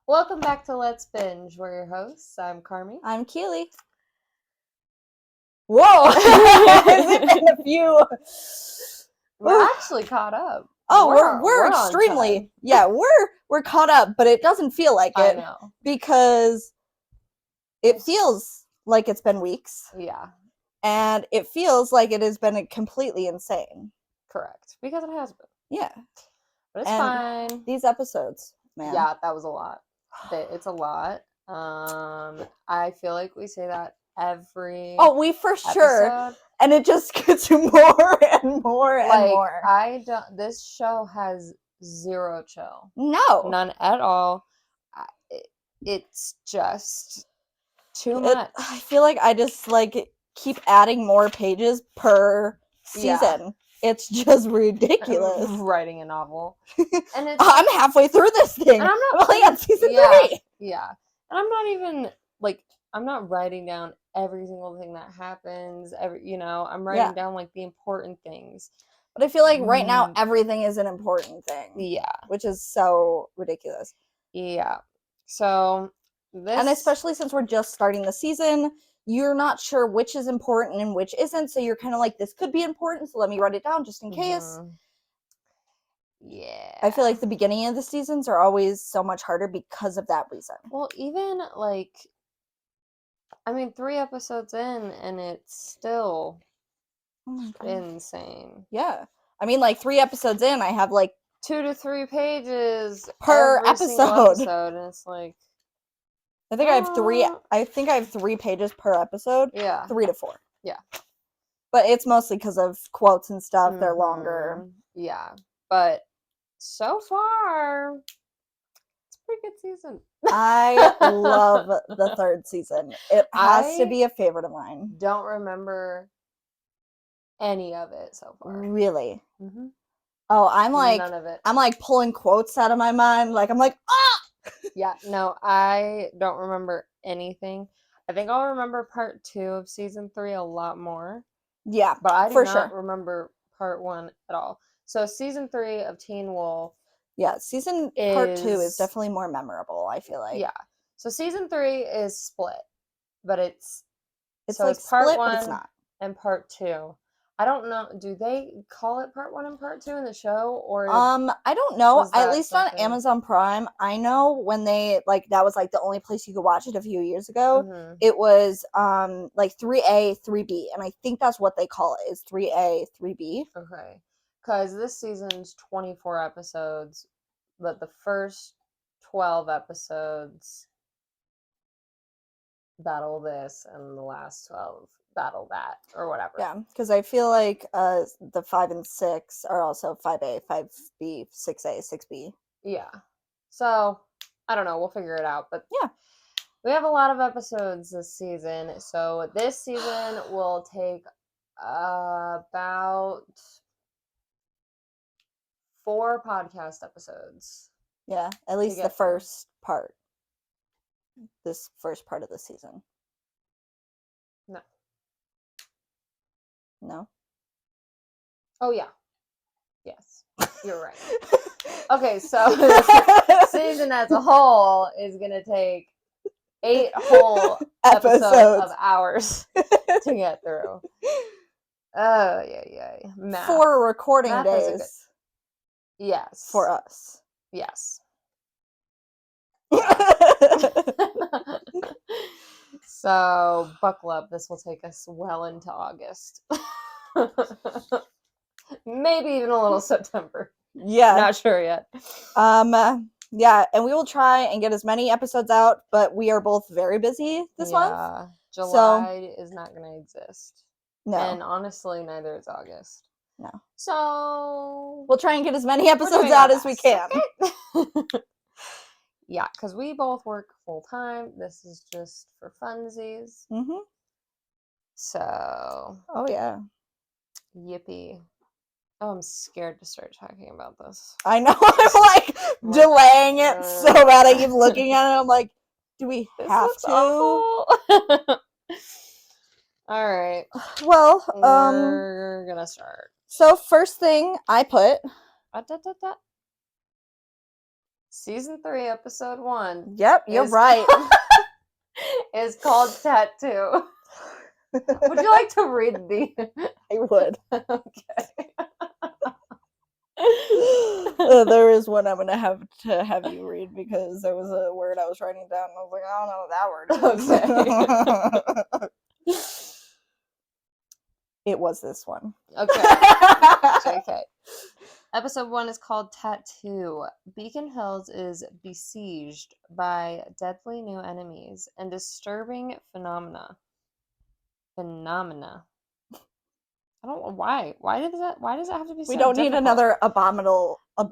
Welcome back to Let's Binge. We're your hosts. I'm Carmie. I'm Keilee. Whoa! It's been a few. We're actually caught up. Oh, we're on extremely time. yeah. We're caught up, but it doesn't feel like I it know. because it feels like it's been weeks, Yeah, and it feels like it has been completely insane. correct. Because it has been. Yeah, But it's and fine. these episodes, man. Yeah, that was a lot. It's a lot. I feel like we say that every We for sure, episode. and it just gets more and more and more. This show has zero chill. No, None at all. It's just too much. I feel like I just keep adding more pages per season. Yeah. It's just ridiculous. I'm writing a novel, and I'm halfway through this thing. And I'm only on season 3. Yeah, and I'm not even I'm not writing down every single thing that happens. I'm writing down the important things. But I feel like right now everything is an important thing. Yeah, which is so ridiculous. Yeah. So and especially since we're just starting the season, you're not sure which is important and which isn't. So you're kind of like, this could be important, so let me write it down just in case. Yeah. I feel like the beginning of the seasons are always so much harder because of that reason. Well, even 3 episodes in, and it's still insane. Yeah. I mean, 3 episodes in, I have 2 to 3 pages per episode. And it's like, I think I have 3 pages per episode. Yeah. 3 to 4. Yeah. But it's mostly because of quotes and stuff. They're longer. Yeah. But so far, it's a pretty good season. I love the 3rd season. It has to be a favorite of mine. Don't remember any of it so far. Really? Mm-hmm. Oh, I'm none of it. I'm pulling quotes out of my mind. I'm like, ah! Yeah, no, I don't remember anything. I think I'll remember part 2 of season 3 a lot more. Yeah, but I do not remember part 1 at all. So season 3 of Teen Wolf. Yeah, part 2 is definitely more memorable, I feel like. Yeah. So season 3 is split, but it's part split, 1 but it's not. And part 2. I don't know. Do they call it part 1 and part 2 in the show, or I don't know. At least on Amazon Prime, I know when they that was the only place you could watch it a few years ago. It was 3A, 3B, and I think that's what they call it, is 3A, 3B. Okay, because this season's 24 episodes, but the first 12 episodes battle this, and the last 12 battle that, or whatever. Yeah, because I feel like the 5 and 6 are also 5A, 5B, 6A, 6B. Yeah. So, I don't know. We'll figure it out. But yeah, we have a lot of episodes this season. So, this season will take about 4 podcast episodes. Yeah, at least the first part. This first part of the season. No? Oh, yeah. Yes. You're right. Okay, so the season as a whole is going to take 8 whole episodes of hours to get through. Oh, yeah. Math. 4 recording days. Yes. For us. Yes. So, buckle up. This will take us well into August. Maybe even a little September. Yeah. Not sure yet. Yeah, and we will try and get as many episodes out, but we are both very busy this month. July is not going to exist. No. And honestly, neither is August. No. So, we'll try and get as many episodes out as we can. Okay? Yeah, because we both work full time. This is just for funsies. Mm-hmm. So. Oh, yeah. Yippee. Oh, I'm scared to start talking about this. I know. I'm delaying it so bad. I keep looking at it. I'm like, do we have to? All right. Well, we're gonna start. So first thing I put Season 3, episode 1. Yep, you're right. Is called Tattoo. Would you like to read the? I would. Okay. There is one I'm gonna have you read because there was a word I was writing down and I was like, I don't know what that word is. Okay. It was this one. Okay. JK. Episode 1 is called Tattoo. Beacon Hills is besieged by deadly new enemies and disturbing phenomena. I don't know why. Why does it have to be so We don't need difficult? another abominable. I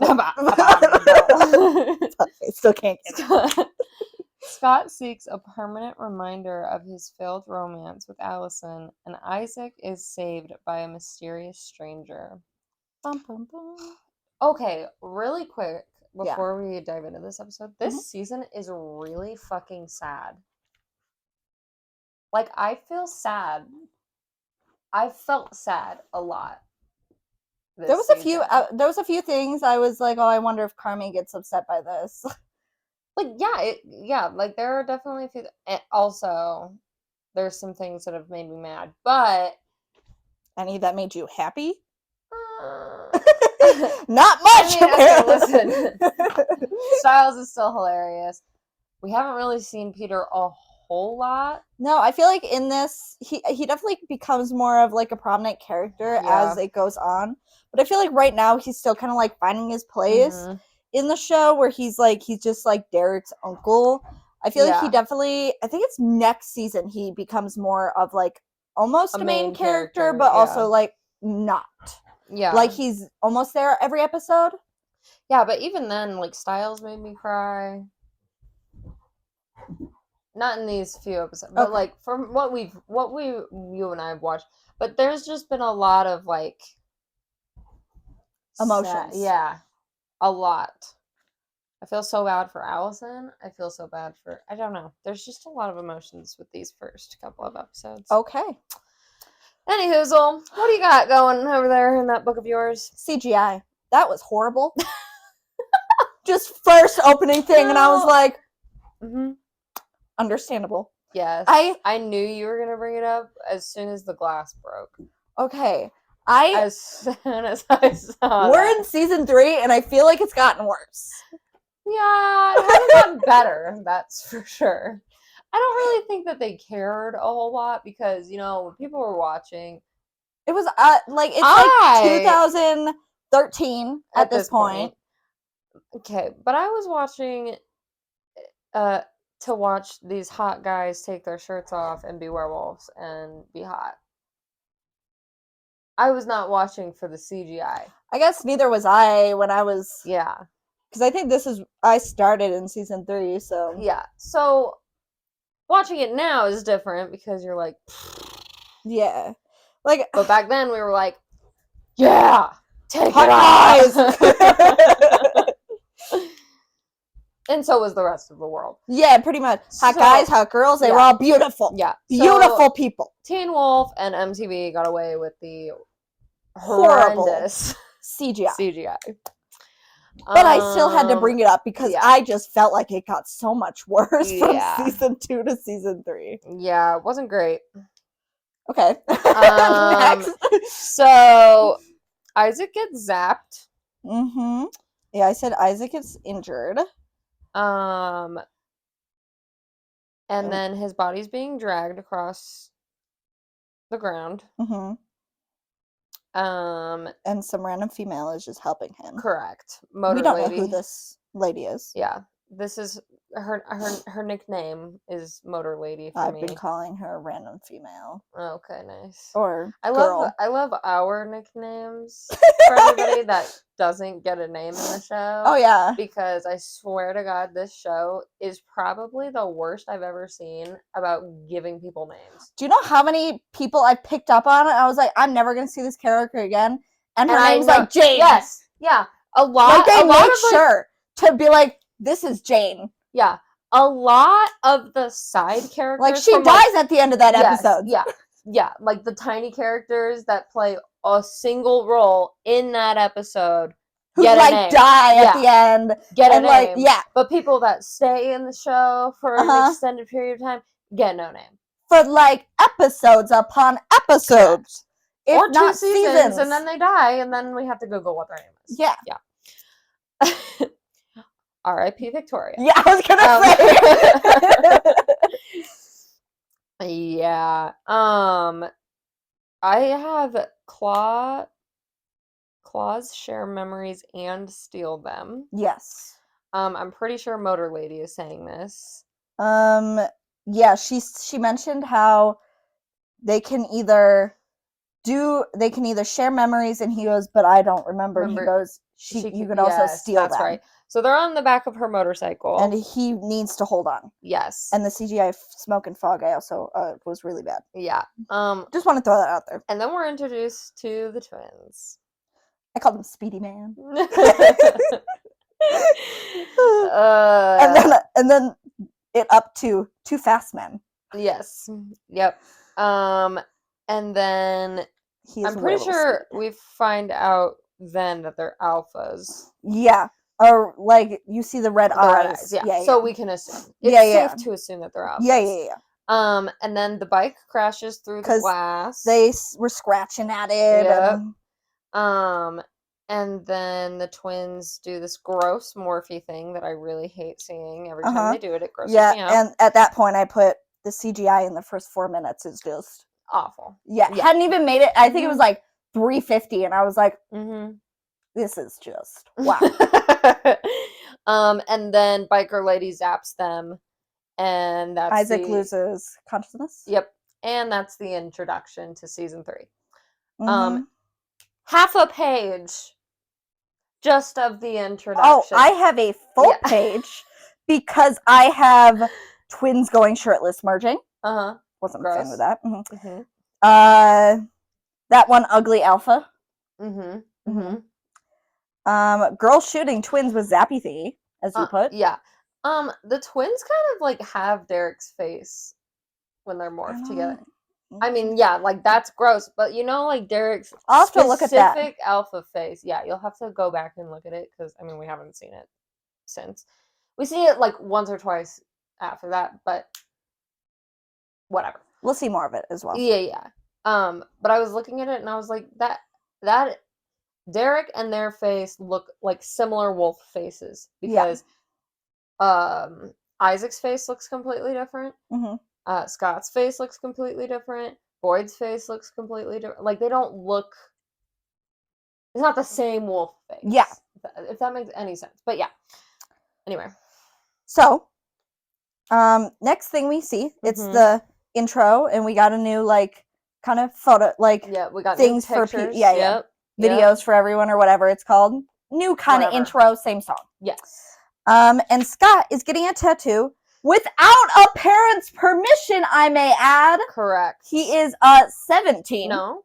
still can't get it. Scott seeks a permanent reminder of his failed romance with Allison, and Isaac is saved by a mysterious stranger. Bum, bum, bum. Okay, really quick before we dive into this episode, this season is really fucking sad. Like, I feel sad. I felt sad a lot. There was a few things I was like, oh, I wonder if Carmie gets upset by this. Like, like there are definitely a few. Also, there's some things that have made me mad, but any that made you happy? Not much. I mean, okay, listen. Styles is still hilarious. We haven't really seen Peter a whole lot. No, I feel like in this, he definitely becomes more of like a prominent character as it goes on. But I feel like right now he's still kind of like finding his place in the show, where he's just like Derek's uncle. I feel like he definitely, I think it's next season he becomes more of like almost a main character, but also like not. Yeah. Like he's almost there every episode. Yeah, but even then, like, Styles made me cry. Not in these few episodes, but like from what you and I have watched. But there's just been a lot of like emotions. Yeah, a lot. I feel so bad for Allison. I feel so bad for, I don't know. There's just a lot of emotions with these first couple of episodes. Okay. Anyhoozle, what do you got going over there in that book of yours? CGI. That was horrible. Just first opening thing, and I was like, understandable. Yes. I knew you were going to bring it up as soon as the glass broke. Okay. As soon as I saw We're in season 3, and I feel like it's gotten worse. Yeah, it hasn't gotten better, that's for sure. I don't really think that they cared a whole lot because, you know, when people were watching, it was like 2013 at this point. Okay, but I was watching to watch these hot guys take their shirts off and be werewolves and be hot. I was not watching for the CGI. I guess neither was I when I was... Yeah. Because I think I started in season 3, so... Yeah, so... Watching it now is different because you're like, yeah, like. But back then we were like, yeah, take hot it off. And so was the rest of the world. Yeah, pretty much. Hot guys, hot girls, they were all beautiful. Yeah, beautiful people. Teen Wolf and MTV got away with the horrendous CGI. But I still had to bring it up because I just felt like it got so much worse from season 2 to season 3. Yeah, it wasn't great. Okay. Next. So Isaac gets zapped. Mm-hmm. Yeah, I said Isaac is injured. And then his body's being dragged across the ground. Mm-hmm. And some random female is just helping him. Correct. We don't know who this lady is. Yeah. This is her nickname is Motor Lady for me. I've been calling her a random female. Okay, nice. Or I girl. love our nicknames for everybody that doesn't get a name in the show. Oh yeah. Because I swear to God, this show is probably the worst I've ever seen about giving people names. Do you know how many people I picked up on it? I was like, I'm never gonna see this character again. And her name's like Jane. Yes. Yeah. A lot. Like they make sure to be like, this is Jane. Yeah. A lot of the side characters. Like she dies at the end of that episode. Yeah. Yeah. Like the tiny characters that play a single role in that episode who get like die at the end. Get a name. Yeah. But people that stay in the show for an extended period of time get no name. For like episodes upon episodes. Or 2 seasons, and then they die, and then we have to Google what their name is. Yeah. R.I.P. Victoria. Yeah, I was gonna say. Yeah. I have Claws share memories and steal them. Yes. I'm pretty sure Motor Lady is saying this. Yeah, she mentioned how they can either share memories, and he goes, but I don't remember. And he goes, you could also steal them. That's right. So they're on the back of her motorcycle. And he needs to hold on. Yes. And the CGI smoke and fog I also was really bad. Yeah. Just want to throw that out there. And then we're introduced to the twins. I called him Speedy Man. And then it up to Two Fast Men. Yes. Yep. And then I'm pretty sure we find out then that they're alphas. Yeah. Or like you see the red eyes. Yeah. So we can assume. It's safe to assume that they're alphas. Yeah. And then the bike crashes through the glass. They were scratching at it. Yep. And then the twins do this gross Morphe thing that I really hate seeing. Every time they do it, it grosses me out. And at that point, I put the CGI in the first 4 minutes is just awful. Yeah, hadn't even made it. I think it was like 350, and I was like, this is just wow. And then Biker Lady zaps them, and that's Isaac loses consciousness. Yep, and that's the introduction to season 3. Half a page just of the introduction. Oh, I have a full page because I have twins going shirtless merging. Wasn't a fan with that. That one, ugly alpha. Girl shooting twins with zappy thingy, as you put. Yeah. The twins kind of like have Derek's face when they're morphed together. I mean, yeah, like that's gross, but you know, like Derek's specific alpha face. Yeah, you'll have to go back and look at it because I mean we haven't seen it since. We see it like once or twice after that, but whatever. We'll see more of it as well. Yeah. But I was looking at it and I was like, that Derek and their face look like similar wolf faces because Isaac's face looks completely different. Scott's face looks completely different. Boyd's face looks completely different. Like they don't look. It's not the same wolf face. Yeah, if that makes any sense. But yeah. Anyway. So, next thing we see, it's the intro, and we got a new like kind of photo, like we got things for people. Videos for everyone or whatever it's called. New kind of intro, same song. Yes. And Scott is getting a tattoo without a parent's permission, I may add. Correct. He is 17. No.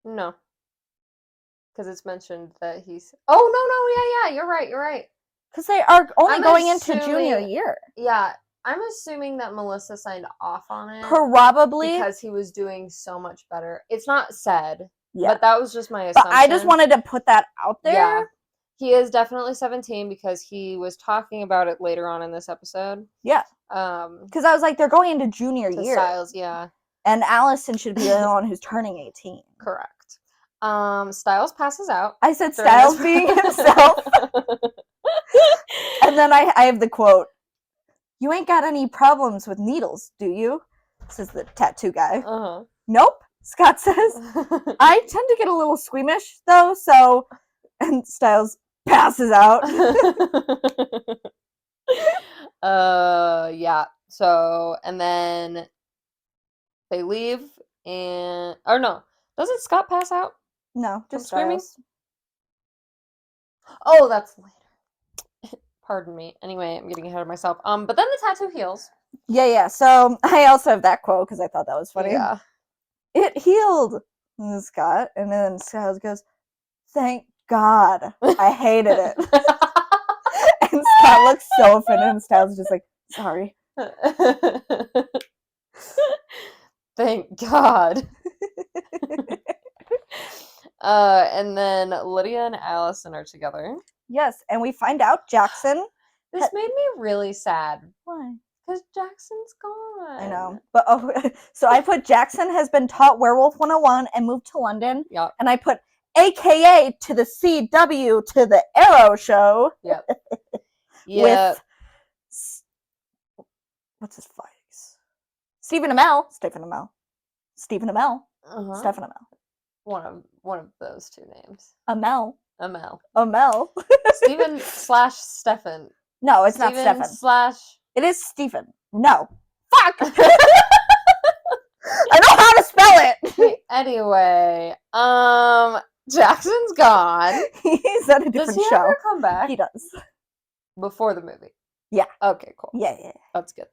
Because it's mentioned that he's. Oh no, yeah, you're right. Because they are only going into junior year. Yeah, I'm assuming that Melissa signed off on it. Probably. Because he was doing so much better. It's not said. Yeah. But that was just my assumption. But I just wanted to put that out there. Yeah. He is definitely 17 because he was talking about it later on in this episode. Yeah. Because I was like, they're going into junior year. Styles, yeah. And Allison should be the one who's turning 18. Correct. Styles passes out. I said Styles being himself. And then I have the quote, "You ain't got any problems with needles, do you?" Says the tattoo guy. Nope, Scott says. I tend to get a little squeamish, though, so... And Styles passes out. Yeah. So, and then they leave and... Or no. Doesn't Scott pass out? No, just screaming. Styles. Oh, that's later. Pardon me. Anyway, I'm getting ahead of myself. But then the tattoo heals. Yeah. So, I also have that quote because I thought that was funny. Yeah. It healed, Scott. And then Styles goes, "Thank God, I hated it." And Scott looks so offended, and Styles is just like, "Sorry." Thank God. And then Lydia and Allison are together. Yes, and we find out Jackson. This made me really sad. Why? Because Jackson's gone. I know. But so I put Jackson has been taught Werewolf 101 and moved to London. Yep. And I put AKA to the CW to the Arrow show. Yep. Yeah. With what's his face? Stephen Amell. Stephen Amell. One of those two names. Amell. Stephen / Stefan. No, it's not Stefan. / It is Stephen. No. Fuck! I know how to spell it! Anyway, Jackson's gone. He's at a different show. Does he ever come back? He does. Before the movie? Yeah. Okay, cool. Yeah. That's good.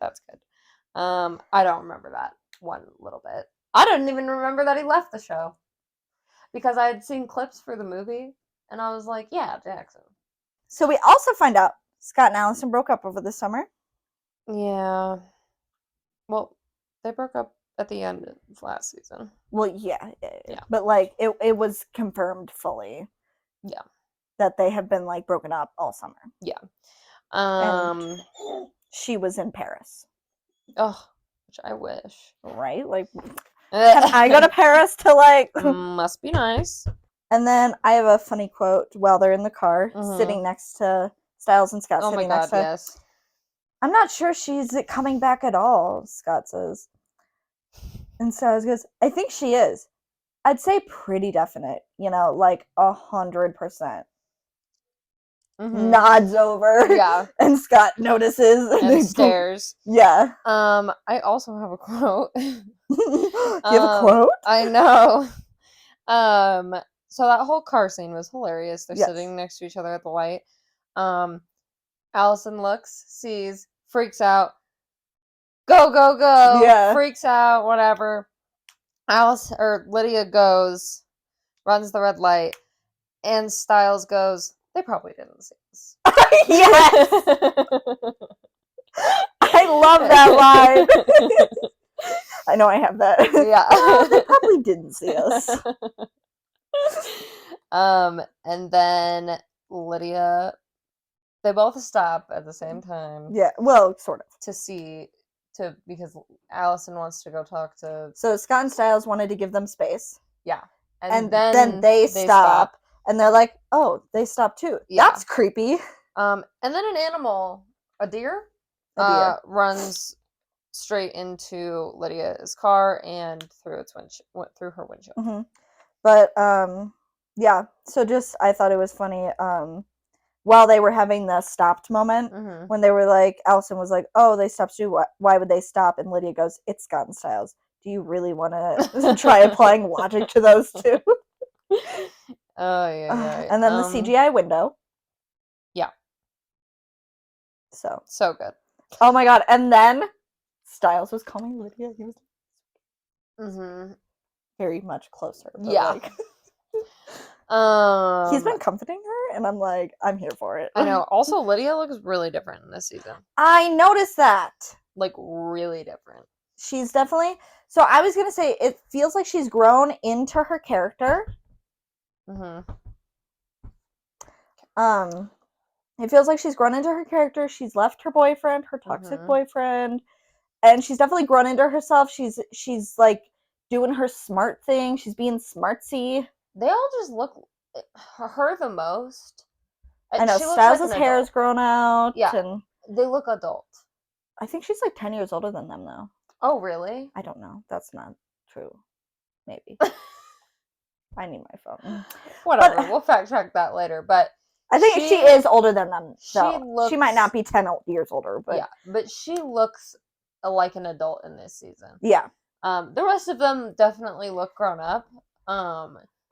I don't remember that one little bit. I didn't even remember that he left the show. Because I had seen clips for the movie, and I was like, yeah, Jackson. So we also find out Scott and Allison broke up over the summer. Yeah. Well, they broke up at the end of last season. Well, yeah. But, like, it was confirmed fully. Yeah. That they have been, like, broken up all summer. Yeah. And she was in Paris. Oh, which I wish. Right? Like, can I go to Paris to, like... Must be nice. And then I have a funny quote while they're in the car, sitting next to Stiles and Scott. Oh my God, yes. I'm not sure she's coming back at all, Scott says. And Stiles goes, I think she is. I'd say pretty definite, like 100%. Nods over. Yeah. And Scott notices. And stares. Yeah. I also have a quote. You have a quote? I know. So that whole car scene was hilarious. They're sitting next to each other at the light. Allison looks, sees, freaks out. Go, go, go. Yeah. Freaks out, whatever. Lydia goes, runs the red light, and Stiles goes, they probably didn't see us. Yes! I love that line. I know I have that. Yeah. They probably didn't see us. And then Lydia, they both stop at the same time. Yeah, well, sort of. Because Allison wants to go talk to... So Scott and Stiles wanted to give them space. Yeah. And then they stop. And they're like, oh, they stopped too. Yeah. That's creepy. And then an animal, a deer, runs straight into Lydia's car and through her windshield. Mm-hmm. But yeah, so I thought it was funny. While they were having the stopped moment, when they were like, Allison was like, "Oh, they stopped too. Why would they stop?" And Lydia goes, "It's Scott and Stiles. Do you really want to try applying logic to those two?" Oh yeah. And then the CGI window. Yeah. So good. Oh my God! And then Stiles was calling Lydia. He was very much closer. Yeah. He's been comforting her, and I'm like, I'm here for it. I know. Also, Lydia looks really different in this season. I noticed that. Like, really different. She's definitely... So I was going to say, it feels like she's grown into her character. It feels like she's grown into her character. She's left her boyfriend, her toxic boyfriend, and she's definitely grown into herself. She's like doing her smart thing. She's being smartsy. They all just look her the most. I know. Stiles' hair is grown out. Yeah. And they look adult. I think she's like 10 years older than them, though. Oh, really? I don't know. That's not true. Maybe. I need my phone. Whatever. We'll fact check that later. But I think she is older than them. So she might not be 10 years older. But yeah, but she looks like an adult in this season. Yeah. The rest of them definitely look grown up.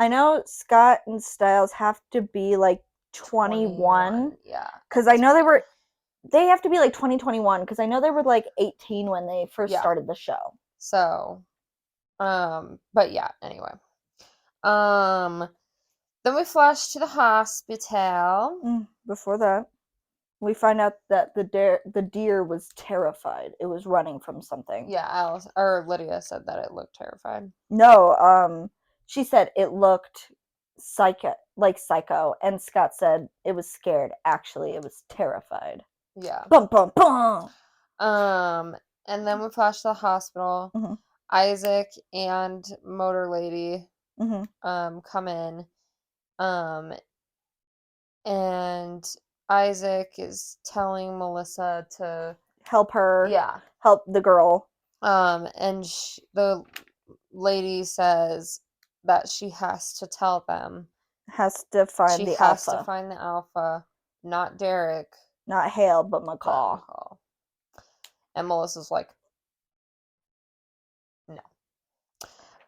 I know Scott and Stiles have to be like 21. Yeah. Because I know they have to be like 2021 because I know they were like 18 when they first started the show. So, but yeah, anyway. Then we flash to the hospital. Before that, we find out that the deer was terrified. It was running from something. Yeah, Lydia said that it looked terrified. No, she said it looked psycho. And Scott said it was scared. Actually, it was terrified. Yeah. Bum, bum, bum. And then we flash to the hospital. Mhm. Isaac and Motor Lady Mhm. come in. And Isaac is telling Melissa to help her. Yeah. Help the girl. And the lady says that she has to tell them. Has to find the alpha. She has to find the alpha, not Derek. Not Hale, but McCall. And Melissa's like, no.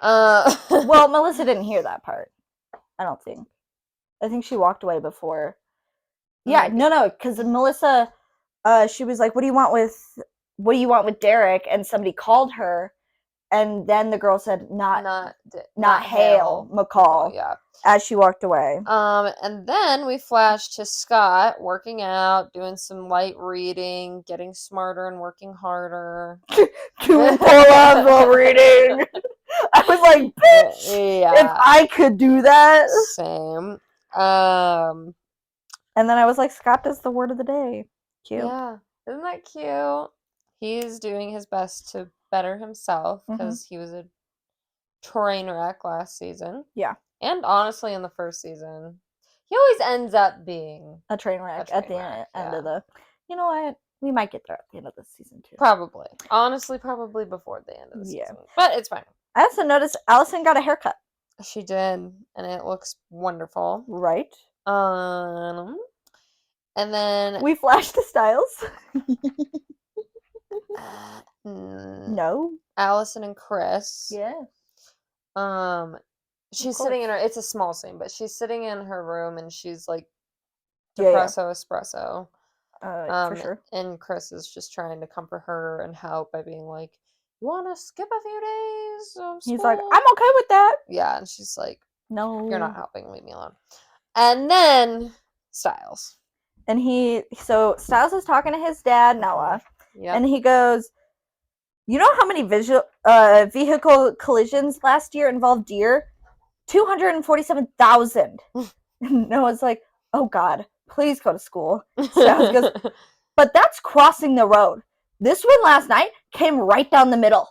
Well, Melissa didn't hear that part. I don't think. I think she walked away before. Yeah, no, because Melissa, she was like, "What do you want with Derek?" And somebody called her, and then the girl said, "Not Hale, McCall." Yeah. As she walked away. And then we flash to Scott working out, doing some light reading, getting smarter and working harder. Doing pull-ups while reading. I was like, bitch, if I could do that. Same. And then I was like, Scott does the word of the day. Cute. Yeah. Isn't that cute? He's doing his best to better himself because he was a train wreck last season. Yeah. And honestly, in the first season, he always ends up being a train wreck at the end of the... You know what? We might get there at the end of the season, too. Probably. Honestly, probably before the end of the season. But it's fine. I also noticed Allison got a haircut. She did, and it looks wonderful. Right. And then... We flashed to Styles. No. Allison and Chris. Yeah. She's sitting in her... It's a small scene, but she's sitting in her room, and she's like, depresso espresso. For sure. And Chris is just trying to comfort her and help by being like, you want to skip a few days of school? He's like, I'm okay with that. Yeah, and she's like, no, you're not helping. Leave me alone. And then Styles. And so Styles is talking to his dad, Noah. Yep. And he goes, you know how many vehicle collisions last year involved deer? 247,000. And Noah's like, oh God, please go to school. Styles goes, but that's crossing the road. This one last night came right down the middle.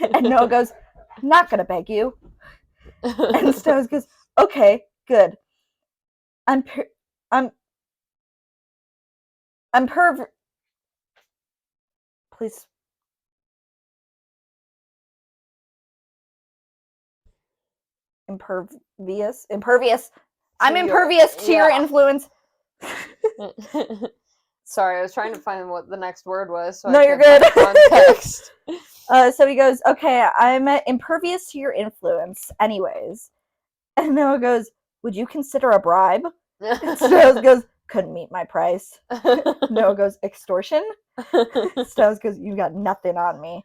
And Noah goes, not gonna beg you. And Styles goes, okay, good. Please. Impervious. I'm impervious to your influence. Sorry, I was trying to find what the next word was. So no, you're good. Context. So he goes, okay, I'm impervious to your influence anyways. And Noah goes, would you consider a bribe? Styles goes, couldn't meet my price. Noah goes, extortion? Styles goes, you got nothing on me.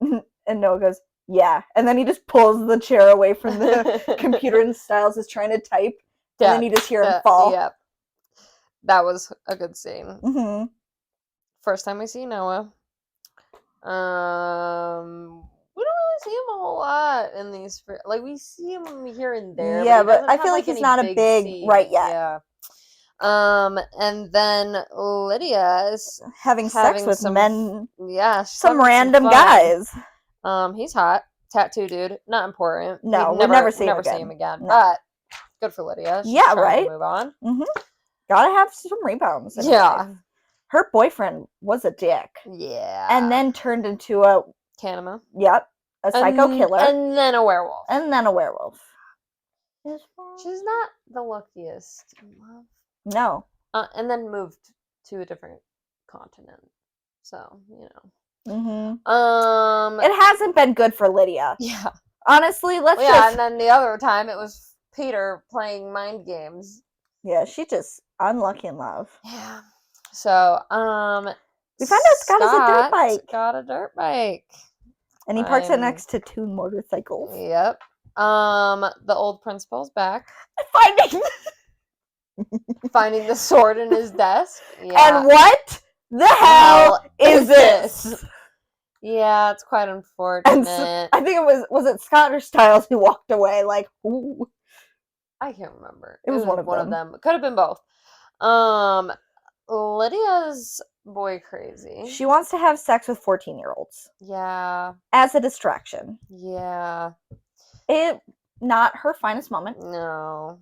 And Noah goes, yeah. And then he just pulls the chair away from the computer and Styles is trying to type. And then you just hear him fall. Yep. That was a good scene. First time we see Noah. We don't really see him a whole lot in these. Like, we see him here and there. Yeah, but I feel like he's not a big scene. Right yet. Yeah. And then Lydia is having sex with men. Yeah. Some random guys. He's hot. Tattoo dude. Not important. No, we'll never see him again. No. But good for Lydia. She's right. To move on. Gotta have some rebounds. Yeah. Her boyfriend was a dick. Yeah. And then turned into a... Kanema. Yep. A psycho killer. And then a werewolf. She's not the luckiest in love. No. And then moved to a different continent. So, you know. It hasn't been good for Lydia. Yeah. Honestly, and then the other time it was Peter playing mind games. Yeah, she just unlucky in love. Yeah. So, we find out Scott has a dirt bike. Got a dirt bike. And he parks it next to 2 motorcycles. Yep. The old principal's back. Finding the sword in his desk. Yeah. And what the hell is this? Yeah, it's quite unfortunate. I think it was it Scott or Styles who walked away like, ooh. I can't remember. It was one of them. It could have been both. Lydia's boy crazy. She wants to have sex with 14-year-olds. Yeah. As a distraction. Yeah. It not her finest moment. No.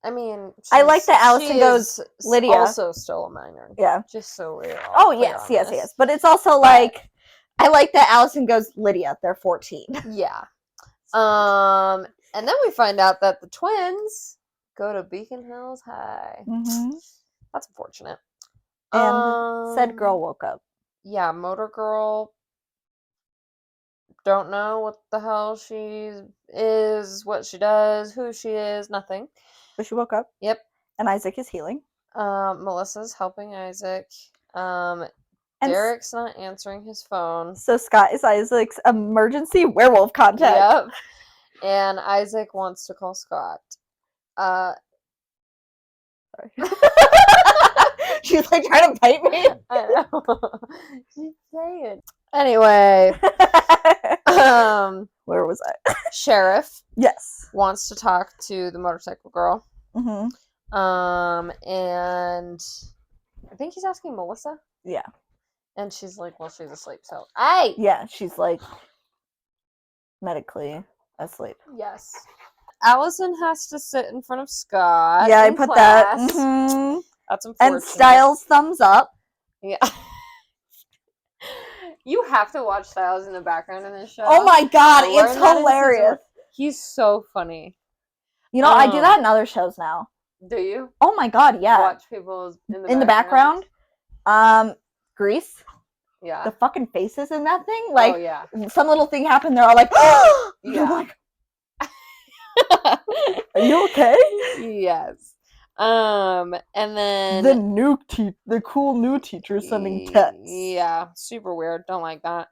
I mean, I like that Allison goes, Lydia. Also still a minor. Yeah. Just so we're all Oh, yes. But it's also like, I like that Allison goes, Lydia, they're 14. Yeah. And then we find out that the twins go to Beacon Hills High. Mm-hmm. That's unfortunate. And said girl woke up. Yeah, Motor Girl. Don't know what the hell she is, what she does, who she is, nothing. But she woke up. Yep. And Isaac is healing. Melissa's helping Isaac. Derek's not answering his phone. So Scott is Isaac's emergency werewolf contact. Yep. And Isaac wants to call Scott. Sorry. She's like trying to bite me. I know. She's saying. Anyway. Where was I? Sheriff. Yes. Wants to talk to the motorcycle girl. Mm-hmm. And I think he's asking Melissa. Yeah. And she's like, well, she's asleep, so hey! Yeah, she's like medically asleep. Yes. Allison has to sit in front of Scott. Yeah, I put class. that. Mm-hmm. That's unfortunate. And Styles thumbs up. Yeah. You have to watch Styles in the background in this show. Oh my god, it's hilarious. He's so funny. You know, I do that in other shows now. Do you? Oh my god, yeah. Watch people in the background. Grease. Yeah. The fucking faces in that thing. Like, oh, yeah. Some little thing happened, they're all like, oh! Yeah. Like, are you okay? Yes. And then the cool new teacher sending texts. Yeah, super weird. Don't like that.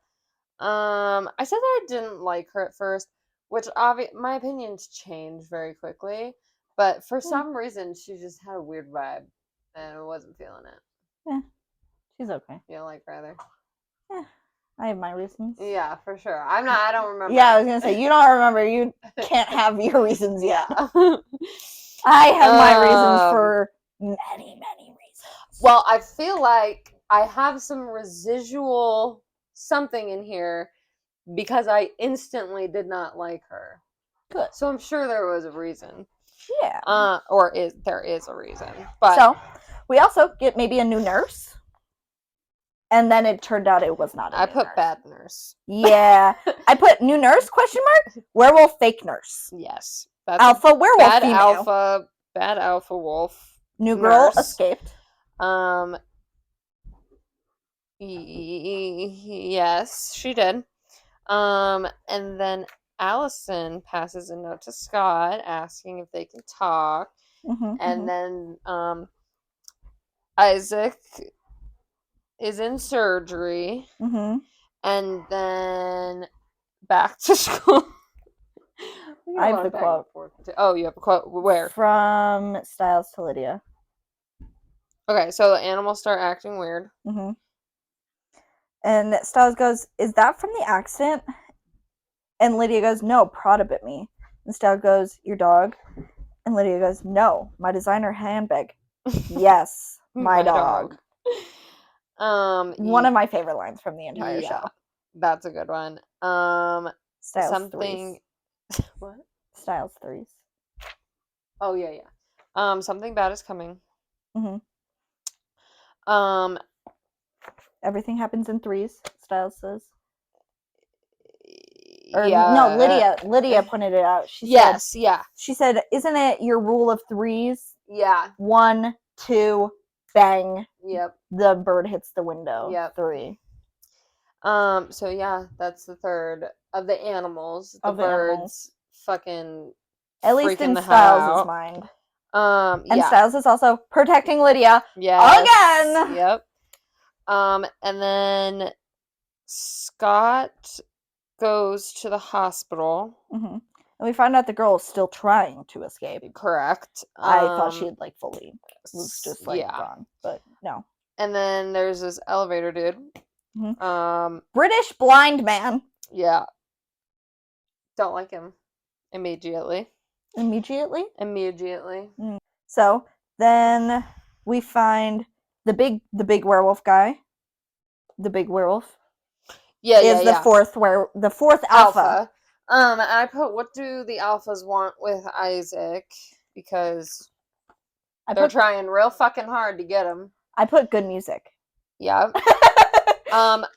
I said that I didn't like her at first, which my opinions change very quickly. But for some reason, she just had a weird vibe, and I wasn't feeling it. Yeah, she's okay. You don't like her either? Yeah, I have my reasons. Yeah, for sure. I don't remember. Yeah, I was gonna say, you don't remember. You can't have your reasons yet. Yeah. I have my reasons for many, many reasons. Well, I feel like I have some residual something in here because I instantly did not like her. Good. So I'm sure there was a reason. Yeah. There is a reason. But so we also get maybe a new nurse. And then it turned out it was not a new put nurse. Bad nurse. Yeah. I put new nurse, ? Werewolf fake nurse. Yes. That's alpha werewolf bad female. Bad alpha wolf. New girl nurse. Escaped. Yes, she did. And then Allison passes a note to Scott asking if they can talk. And then Isaac is in surgery. And then back to school. I have the quote. Oh, you have a quote. Where? From Styles to Lydia. Okay, so the animals start acting weird. And Styles goes, is that from the accident? And Lydia goes, no, Prada bit me. And Styles goes, your dog? And Lydia goes, no, my designer handbag. Yes, my dog. One of my favorite lines from the entire show. That's a good one. Styles something. What? Styles 3s. Oh yeah. Something bad is coming. Everything happens in 3s, Styles says. Yeah. No, Lydia pointed it out. She said, She said, isn't it your rule of 3s? Yeah. 1, 2, bang. Yep. The bird hits the window. Yep. 3. So yeah, that's the third of the animals. The birds fucking at least in Styles' mind. And Styles is also protecting Lydia again. Yep. And then Scott goes to the hospital. And we find out the girl is still trying to escape. Correct. I thought she had fully was just gone, but no. And then there's this elevator dude. British blind man. Yeah. Don't like him immediately. Immediately. So then we find the big werewolf guy. The big werewolf. Yeah, the fourth alpha. And I put, what do the alphas want with Isaac? Because they're trying real fucking hard to get him. I put good music. Yeah.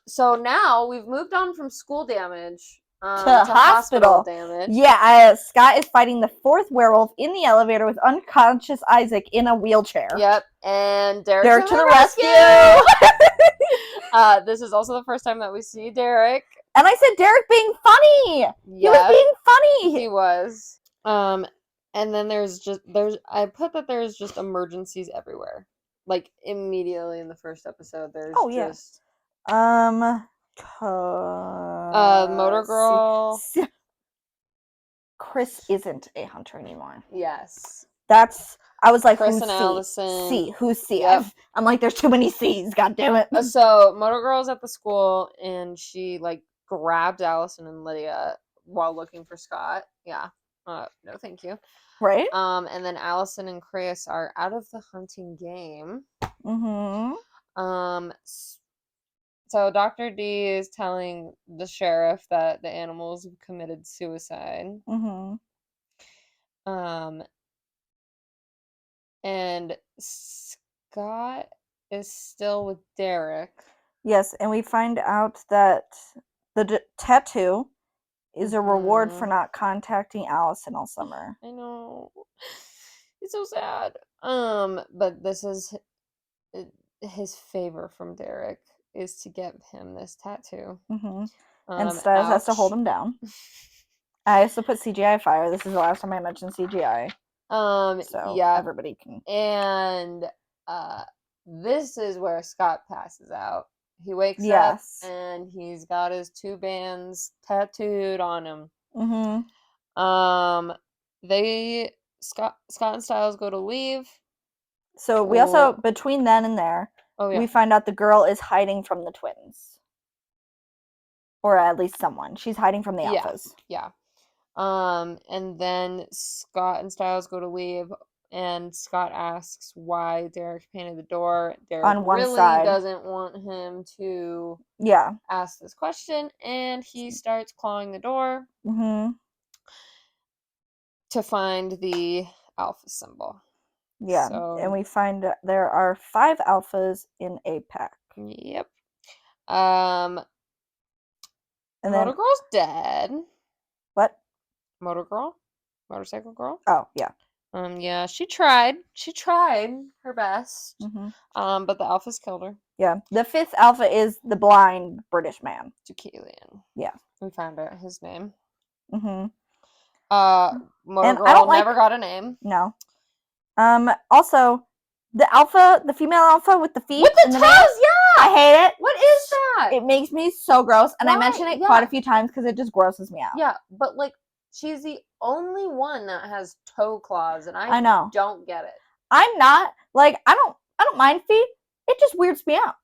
So now we've moved on from school damage to hospital damage. Yeah, Scott is fighting the fourth werewolf in the elevator with unconscious Isaac in a wheelchair. Yep, and Derek to the rescue! This is also the first time that we see Derek. And I said Derek being funny. Yep. He was being funny. He was. And then I put that there's just emergencies everywhere. Like immediately in the first episode, there's just Motor Girl. Chris isn't a hunter anymore. Yes. I was like, Chris who's and C? Allison. Who's C? Yep. I'm like, there's too many C's. God damn it. So Motor Girl's at the school, and she like grabbed Allison and Lydia while looking for Scott. Yeah. No, thank you. Right. And then Allison and Chris are out of the hunting game. So Dr. D is telling the sheriff that the animals have committed suicide. And Scott is still with Derek. Yes, and we find out that the tattoo is a reward for not contacting Allison all summer. I know. It's so sad. But this is his favor from Derek is to get him this tattoo. And Styles has to hold him down. I also put CGI fire. This is the last time I mentioned CGI. So yeah, everybody can. And this is where Scott passes out. He wakes up and he's got his two bands tattooed on him. Scott and Styles go to leave. So we also, between then and there, we find out the girl is hiding from the twins. Or at least someone. She's hiding from the alphas. Yeah. And then Scott and Styles go to leave, and Scott asks why Derek painted the door. Derek on one really side doesn't want him to ask this question, and he starts clawing the door to find the alpha symbol. Yeah, and we find there are 5 alphas in a pack. Yep. And Motor Girl's dead. What? Motor Girl? Motorcycle Girl? Oh, yeah. Yeah, she tried. She tried her best. But the alphas killed her. Yeah. The 5th alpha is the blind British man. Keilee. Yeah. We found out his name. And Motor Girl never got a name. No. Also, the female alpha with the feet. With the toes, yeah! I hate it. What is that? It makes me so gross. And I mention it quite a few times because it just grosses me out. Yeah, but like, she's the only one that has toe claws, and I know. Don't get it. I'm not, like, I don't mind feet. It just weirds me out.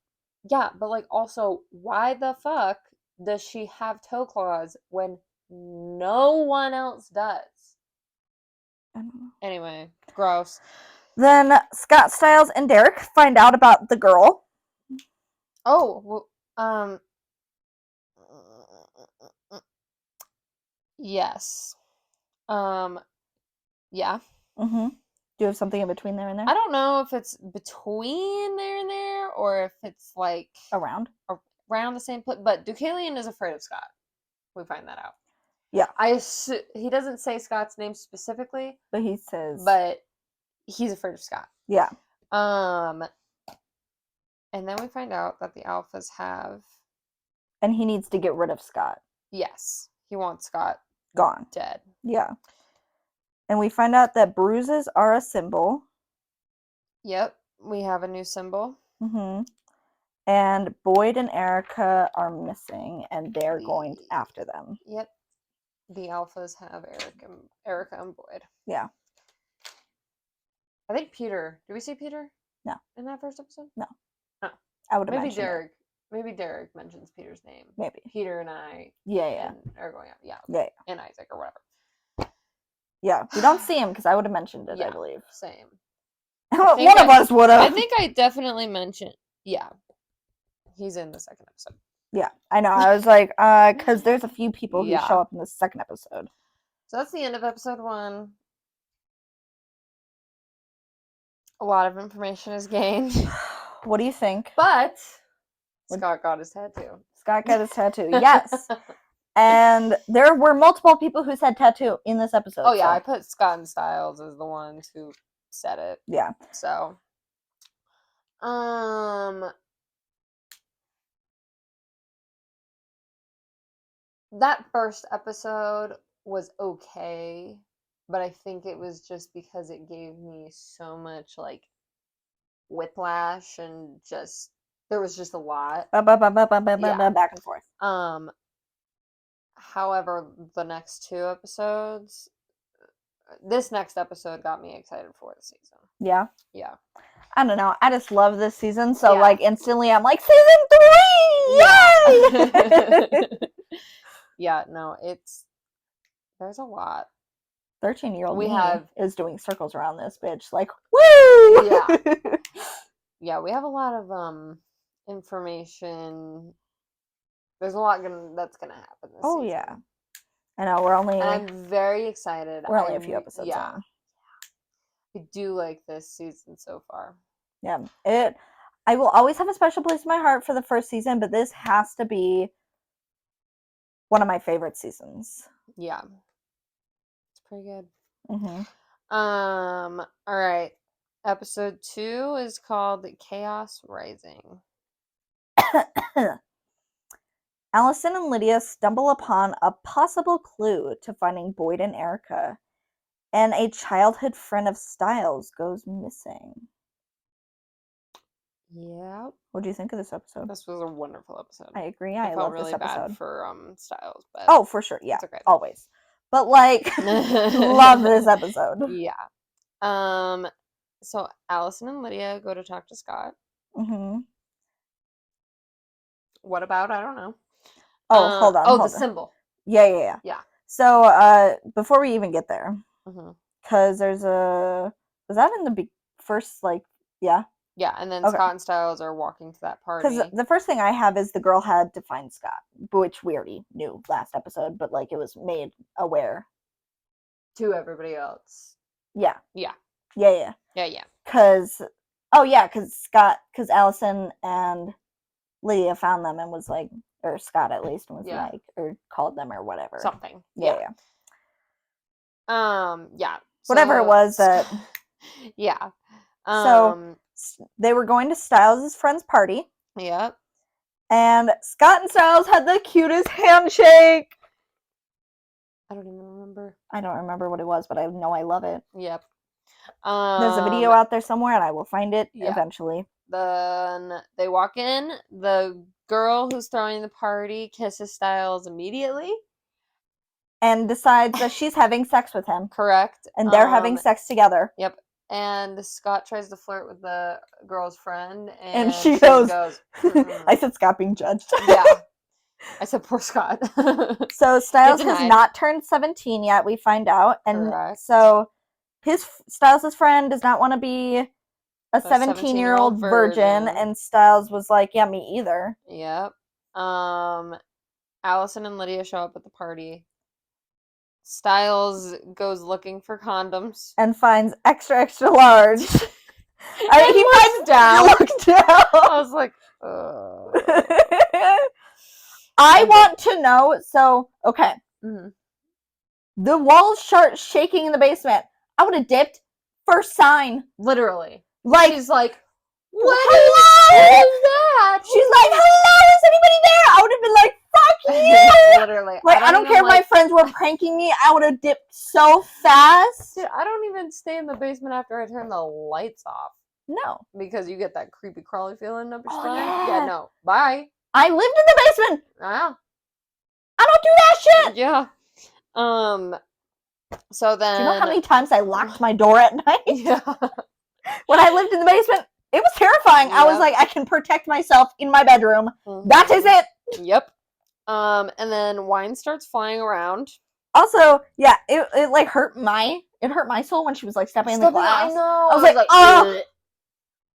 Yeah, but like, also, why the fuck does she have toe claws when no one else does? I don't know. Anyway, gross. Then Scott, Styles, and Derek find out about the girl. Oh, yes. Yeah. Do you have something in between there and there? I don't know if it's between there and there, or if it's like around the same place. But Deucalion is afraid of Scott. We find that out. Yeah. He doesn't say Scott's name specifically, but he says. But he's afraid of Scott. Yeah. And then we find out that the alphas have. And he needs to get rid of Scott. Yes. He wants Scott gone. Dead. Yeah. And we find out that bruises are a symbol. Yep. We have a new symbol. And Boyd and Erica are missing, and they're going after them. Yep. The alphas have Erica and Boyd. Yeah. I think Peter. Did we see Peter? No. In that first episode? No. Oh. I would have mentioned Derek. Maybe Derek mentions Peter's name. Maybe. Peter and I. Yeah. Are going out. Yeah. Yeah. And Isaac or whatever. Yeah, we don't see him because I would have mentioned it, Yeah, I believe. Same. One of us would have. I think I definitely mentioned. Yeah. He's in the second episode. Yeah, I know. I was like, because there's a few people who show up in the second episode. So that's the end of episode 1. A lot of information is gained. What do you think? But Scott got his tattoo. Scott got his tattoo, yes. And there were multiple people who said tattoo in this episode. Oh, yeah, I put Scott and Styles as the ones who said it. Yeah. So, that first episode was okay, but I think it was just because it gave me so much, like, whiplash and just, there was just a lot. Back and forth. However, the next 2 episodes, this next episode got me excited for the season. Yeah? Yeah. I don't know. I just love this season. So, like, instantly I'm like, season 3! Yay! Yeah, no, there's a lot. 13-year-old me is doing circles around this bitch. Like, woo! Yeah. Yeah, we have a lot of information. There's a lot that's gonna happen this season. Yeah. I know, and I'm very excited. We're only a few episodes on. I do like this season so far. Yeah. I will always have a special place in my heart for the first season, but this has to be one of my favorite seasons. Yeah. It's pretty good. Mm-hmm. All right. Episode 2 is called Chaos Rising. Allison and Lydia stumble upon a possible clue to finding Boyd and Erica, and a childhood friend of Styles goes missing. Yeah. What do you think of this episode? This was a wonderful episode. I agree. I love really this episode. Bad for Styles, but oh, for sure. Yeah. it's okay. Always. But like, love this episode. Yeah. So Allison and Lydia go to talk to Scott. Mm-hmm. What about? I don't know. Oh, hold on. The symbol. Yeah. So, before we even get there, because there's was that in the first, like, yeah? Yeah, and then Scott and Styles are walking to that party. Because the first thing I have is the girl had to find Scott, which we already knew last episode, but, like, it was made aware. To everybody else. Yeah. Yeah. Because, because Allison and Lydia found them and was like, or Scott at least, was like, or called them or whatever. Something. Yeah. Whatever it was that. Yeah. So they were going to Styles' friend's party. Yep. And Scott and Styles had the cutest handshake. I don't even remember. I don't remember what it was, but I know I love it. Yep. There's a video out there somewhere, and I will find it eventually. Then they walk in. The girl who's throwing the party kisses Styles immediately. And decides that she's having sex with him. Correct. And they're having sex together. Yep. And Scott tries to flirt with the girl's friend. And she goes I said Scott being judged. Yeah. I said poor Scott. So Styles has not turned 17 yet, we find out. And so Styles' friend does not want to be a 17-year-old virgin. And Styles was like, yeah, me either. Yep. Allison and Lydia show up at the party. Styles goes looking for condoms. And finds extra, extra large. He finds down. Looked down. I was like, I want to know, so, okay. Mm-hmm. The walls start shaking in the basement. I would have dipped. First sign. Literally. Like, she's like, what is that? She's like, hello, is anybody there? I would have been like, fuck you. Literally. Like, I don't care if my friends were pranking me. I would have dipped so fast. Dude, I don't even stay in the basement after I turn the lights off. No. Because you get that creepy crawly feeling up your spine. Yeah, no. Bye. I lived in the basement. Wow. I don't do that shit. Yeah. So then. Do you know how many times I locked my door at night? Yeah. When I lived in the basement, it was terrifying. Yep. I was like, I can protect myself in my bedroom. Mm-hmm. That is it. Yep. And then wine starts flying around. Also, yeah, it like hurt my soul when she was like stepping in the glass. I know. I was like, oh.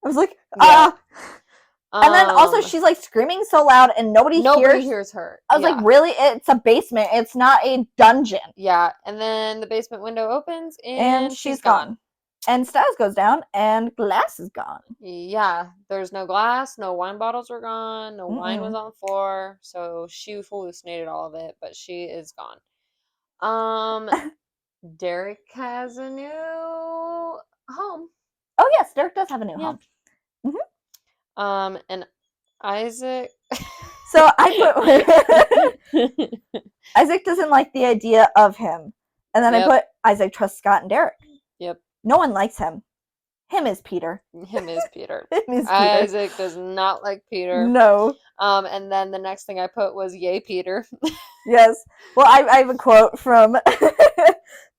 I was like, ah. Yeah. And then also she's like screaming so loud and nobody hears her. I was like, really? It's a basement. It's not a dungeon. Yeah. And then the basement window opens and she's gone. And Styles goes down and glass is gone. Yeah. There's no glass. No wine bottles were gone. No wine was on the floor. So she hallucinated all of it, but she is gone. Derek has a new home. Oh yes, Derek does have a new home. And Isaac. So I put Isaac doesn't like the idea of him, and then I put Isaac trusts Scott and Derek. Yep. No one likes him. Him is Peter. Isaac does not like Peter. No. And then the next thing I put was "Yay, Peter." Yes. Well, I have a quote from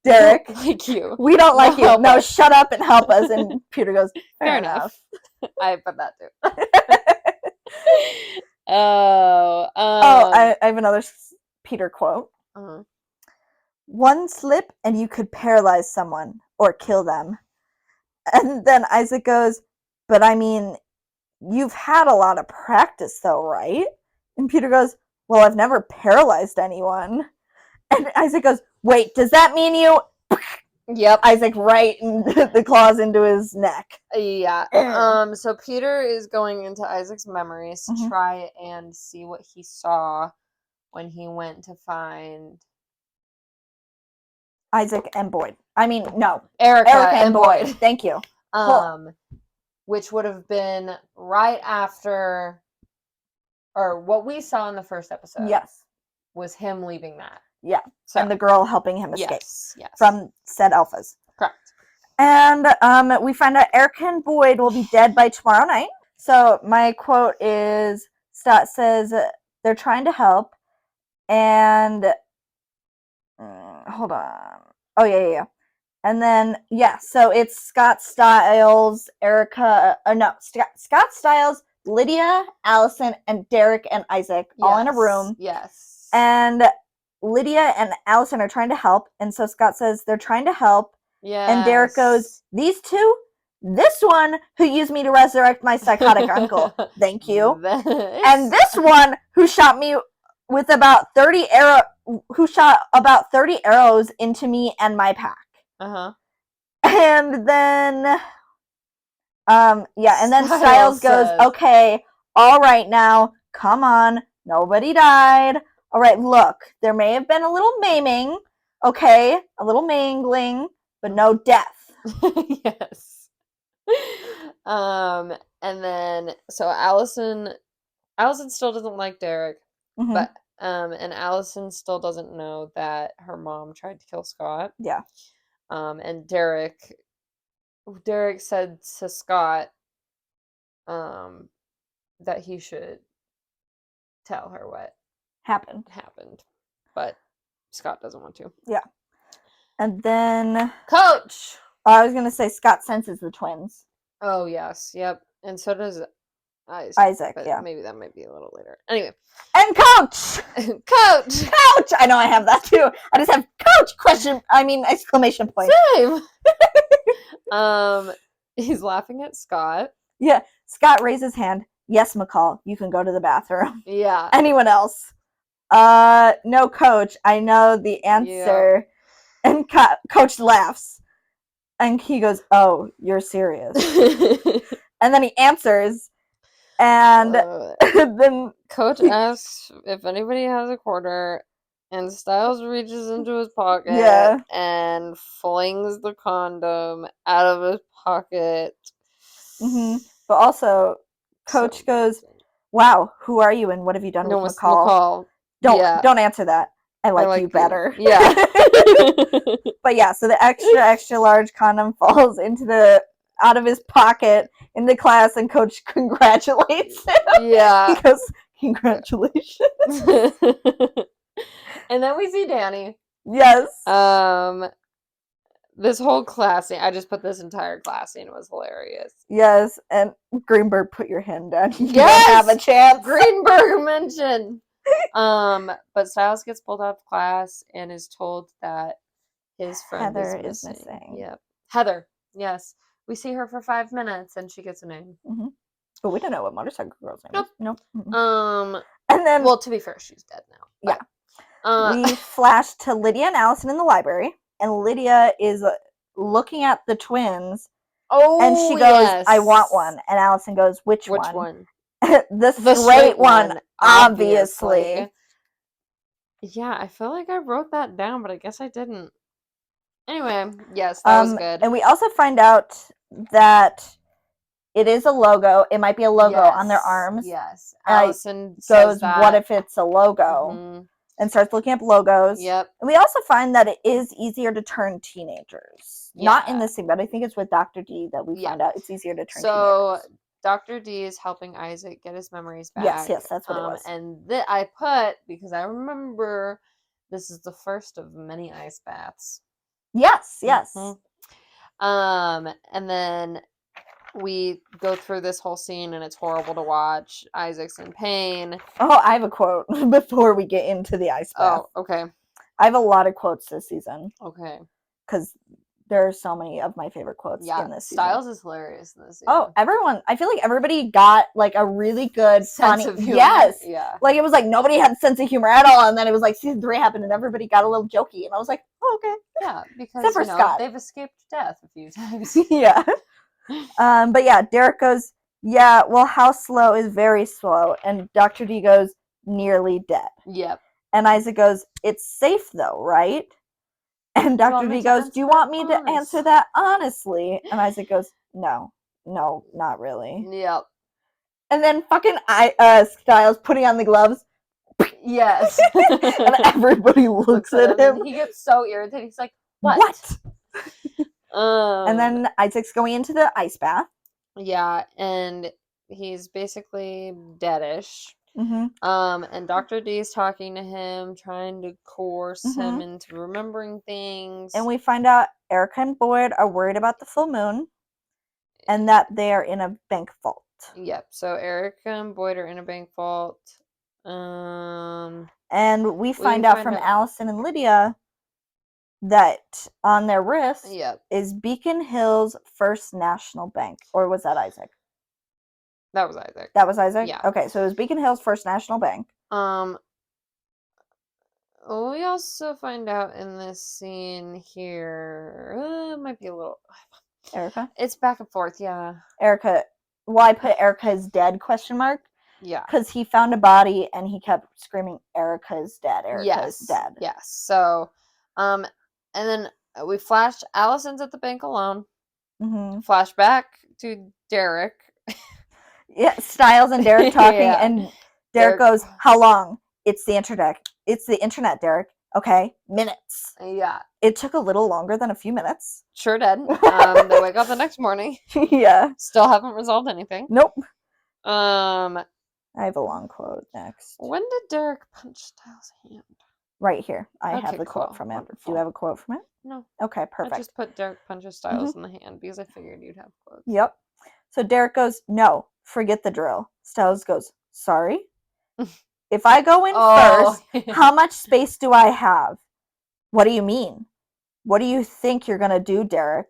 Derek. Like you. We don't like you. No, shut up and help us. And Peter goes, fair enough. I put that too. I have another Peter quote. One slip and you could paralyze someone or kill them. And then Isaac goes, but I mean, you've had a lot of practice though, right? And Peter goes, well, I've never paralyzed anyone. And Isaac goes, wait, does that mean you? Yep. Isaac right in the claws into his neck. Yeah. So Peter is going into Isaac's memories to try and see what he saw when he went to find Isaac and Boyd. I mean, no. Erica and Boyd. Thank you. Which would have been right after, or what we saw in the first episode. Yes. Was him leaving that. Yeah. So, and the girl helping him escape. Yes. From said alphas. Correct. And we find out Erica and Boyd will be dead by tomorrow night. So my quote is, Scott says they're trying to help. And hold on. Oh, yeah. And then, so it's Scott Styles, Erica, Scott Styles, Lydia, Allison, and Derek and Isaac all in a room. Yes. And Lydia and Allison are trying to help. And so Scott says they're trying to help. Yeah. And Derek goes, these two? This one who used me to resurrect my psychotic uncle. Thank you. And this one who shot me with about 30 arrows into me and my pack. And then and then Styles goes, okay, all right now, come on, nobody died. All right, look, there may have been a little maiming, okay, a little mangling, but no death. Yes. And then so Allison still doesn't like Derek, but and Allison still doesn't know that her mom tried to kill Scott. Yeah. And Derek said to Scott that he should tell her what happened. But Scott doesn't want to. Yeah. And then Coach! I was going to say Scott senses the twins. Oh, yes. Yep. And so does Isaac, but yeah. Maybe that might be a little later. Anyway. And Coach! Coach! I know I have that too. I just have Coach! Exclamation point. Same! He's laughing at Scott. Yeah. Scott raised his hand. Yes, McCall, you can go to the bathroom. Yeah. Anyone else? No, Coach. I know the answer. Yeah. And Coach laughs. And he goes, oh, you're serious. And then he answers. And then Coach asks if anybody has a quarter. And Styles reaches into his pocket and flings the condom out of his pocket. But also, Coach goes, wow, who are you and what have you done with McCall? Don't answer that. I like you better. Yeah. But yeah, so the extra large condom falls out of his pocket into class, and Coach congratulates him. Yeah. He goes, congratulations. And then we see Danny. Yes. This whole class scene, I just put this entire class scene, was hilarious. Yes, and Greenberg, put your hand down. You don't have a chance. Greenberg mentioned. But Styles gets pulled out of class and is told that his friend Heather is is missing. missing. Yep. Heather. Yes. We see her for 5 minutes and she gets a name. Mm-hmm. But we don't know what Motorcycle Girl's name Nope. is. Nope. Mm-hmm. And then, well, to be fair, she's dead now. Yeah. We flash to Lydia and Allison in the library, and Lydia is looking at the twins. Oh, and she goes, I want one. And Allison goes, Which one? the straight one, obviously. Yeah, I feel like I wrote that down, but I guess I didn't. Anyway, yes, that was good. And we also find out that it is a logo. It might be a logo on their arms. Yes. Allison goes, that. What if it's a logo? Mm-hmm. And starts looking up logos. Yep. And we also find that it is easier to turn teenagers. Yeah. Not in this scene, but I think it's with Dr. D that we find out it's easier to turn teenagers. So Dr. D is helping Isaac get his memories back. Yes, that's what it was. And I put, because I remember this is the first of many ice baths. Yes. Mm-hmm. And then we go through this whole scene and it's horrible to watch. Isaac's in pain. Oh, I have a quote before we get into the ice bath. Oh, okay. I have a lot of quotes this season. Okay. Because there are so many of my favorite quotes in this season. Styles is hilarious in this season. Oh, everyone. I feel like everybody got like a really good sense of humor. Yes. Yeah. Like it was like nobody had sense of humor at all. And then it was like season 3 happened and everybody got a little jokey. And I was like, oh, okay. Yeah, because Scott. They've escaped death a few times. Yeah. But yeah, Derek goes, yeah, well, how slow is very slow? And Dr. D goes, nearly dead. Yep. And Isaac goes, it's safe though, right? And Dr. D goes, do you want me to answer that honestly? And Isaac goes, no, not really. Yep. And then fucking Styles putting on the gloves. Yes. And everybody looks at him. He gets so irritated. He's like, what? And then Isaac's going into the ice bath. Yeah, and he's basically deadish. Mm-hmm. And Dr. D is talking to him, trying to coerce him into remembering things. And we find out Erica and Boyd are worried about the full moon and that they are in a bank vault. Yep. So Erica and Boyd are in a bank vault. And we find out from Allison and Lydia that on their wrist is Beacon Hills First National Bank. Or was that Isaac? That was Isaac. That was Isaac? Yeah. Okay, so it was Beacon Hills First National Bank. We also find out in this scene here, it might be a little... Erica? It's back and forth, yeah. Erica. Well, I put Erica is dead, question mark. Yeah. Because he found a body and he kept screaming, Erica's dead, Erica's dead. Yes. So, and then we flashed, Allison's at the bank alone. Mm-hmm. Flash back to Derek. Yeah, Styles and Derek talking, and Derek goes, how long? It's the internet. It's the internet, Derek. Okay, minutes. Yeah. It took a little longer than a few minutes. Sure did. They wake up the next morning. Yeah. Still haven't resolved anything. Nope. I have a long quote next. When did Derek punch Styles' hand? Right here. I have the quote from it. Wonderful. Do you have a quote from it? No. Okay, perfect. I just put Derek punches Styles in the hand because I figured you'd have quotes. Yep. So Derek goes, no, forget the drill. Styles goes, sorry? If I go in first, how much space do I have? What do you mean? What do you think you're going to do, Derek?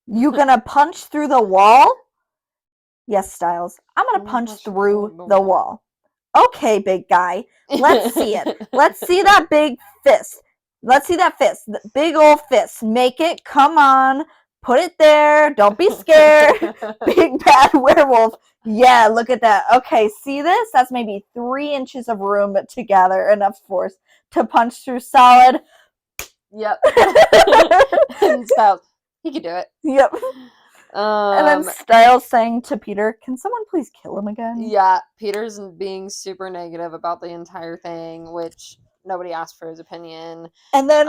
You going to punch through the wall? Yes, Styles. I'm going to punch through the wall. Okay, big guy. Let's see it. Let's see that big fist. Let's see that fist. The big old fist. Make it. Come on. Put it there. Don't be scared. Big bad werewolf. Yeah, look at that. Okay, see this? That's maybe 3 inches of room to gather enough force to punch through solid. Yep. And Styles, he could do it. Yep. And then Styles saying to Peter, can someone please kill him again? Yeah, Peter's being super negative about the entire thing, which nobody asked for his opinion. And then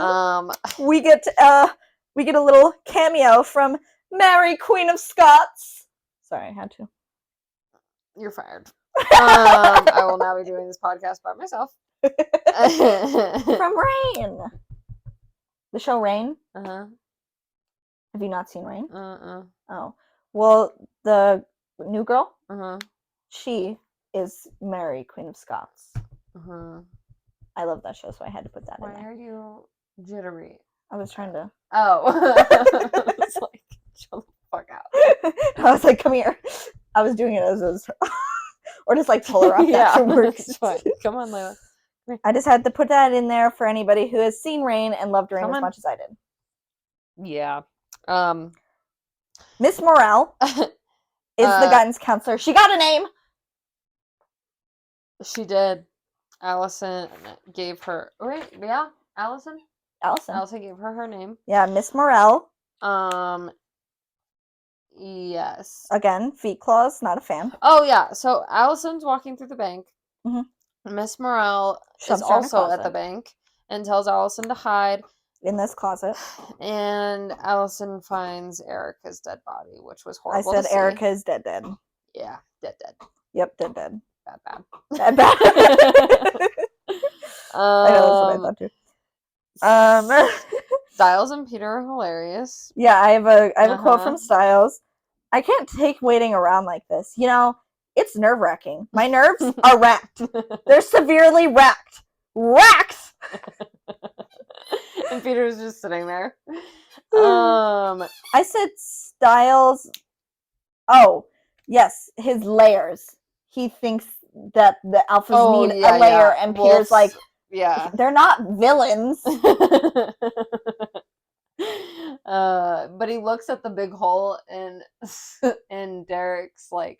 we get a little cameo from Mary, Queen of Scots. Sorry, I had to. You're fired. I will now be doing this podcast by myself. From Rain. The show Rain? Uh-huh. Have you not seen Rain? Uh-uh. Oh. Well, the new girl? Uh-huh. She is Mary, Queen of Scots. Uh-huh. I love that show, so I had to put that in Why there. are you jittery? I was trying to. Oh. It's like, chill the fuck out. I was like, come here. I was doing it as or just like polar off action works. It's fine. Come on, Layla. I just had to put that in there for anybody who has seen Rain and loved Rain as much as I did. Yeah. Miss Morel is the guidance counselor. She got a name. She did. Allison gave her. Wait, yeah, Allison gave her name. Yeah, Miss Morel. Yes. Again, feet claws. Not a fan. Oh yeah. So Allison's walking through the bank. Mm-hmm. Miss Morel is also at the bank and tells Allison to hide in this closet. And Allison finds Erica's dead body, which was horrible. I said Erica is dead. Yeah, dead. Yep, dead. Bad. I know, that's what I thought too. Stiles and Peter are hilarious. Yeah, I have a quote from Stiles. I can't take waiting around like this. You know, it's nerve-wracking. My nerves are racked. They're severely racked. Racked! And Peter's just sitting there. I said Stiles. Oh, yes, his layers. He thinks that the alphas need a layer, and Peter's like, yeah, they're not villains. But he looks at the big hole in Derek's like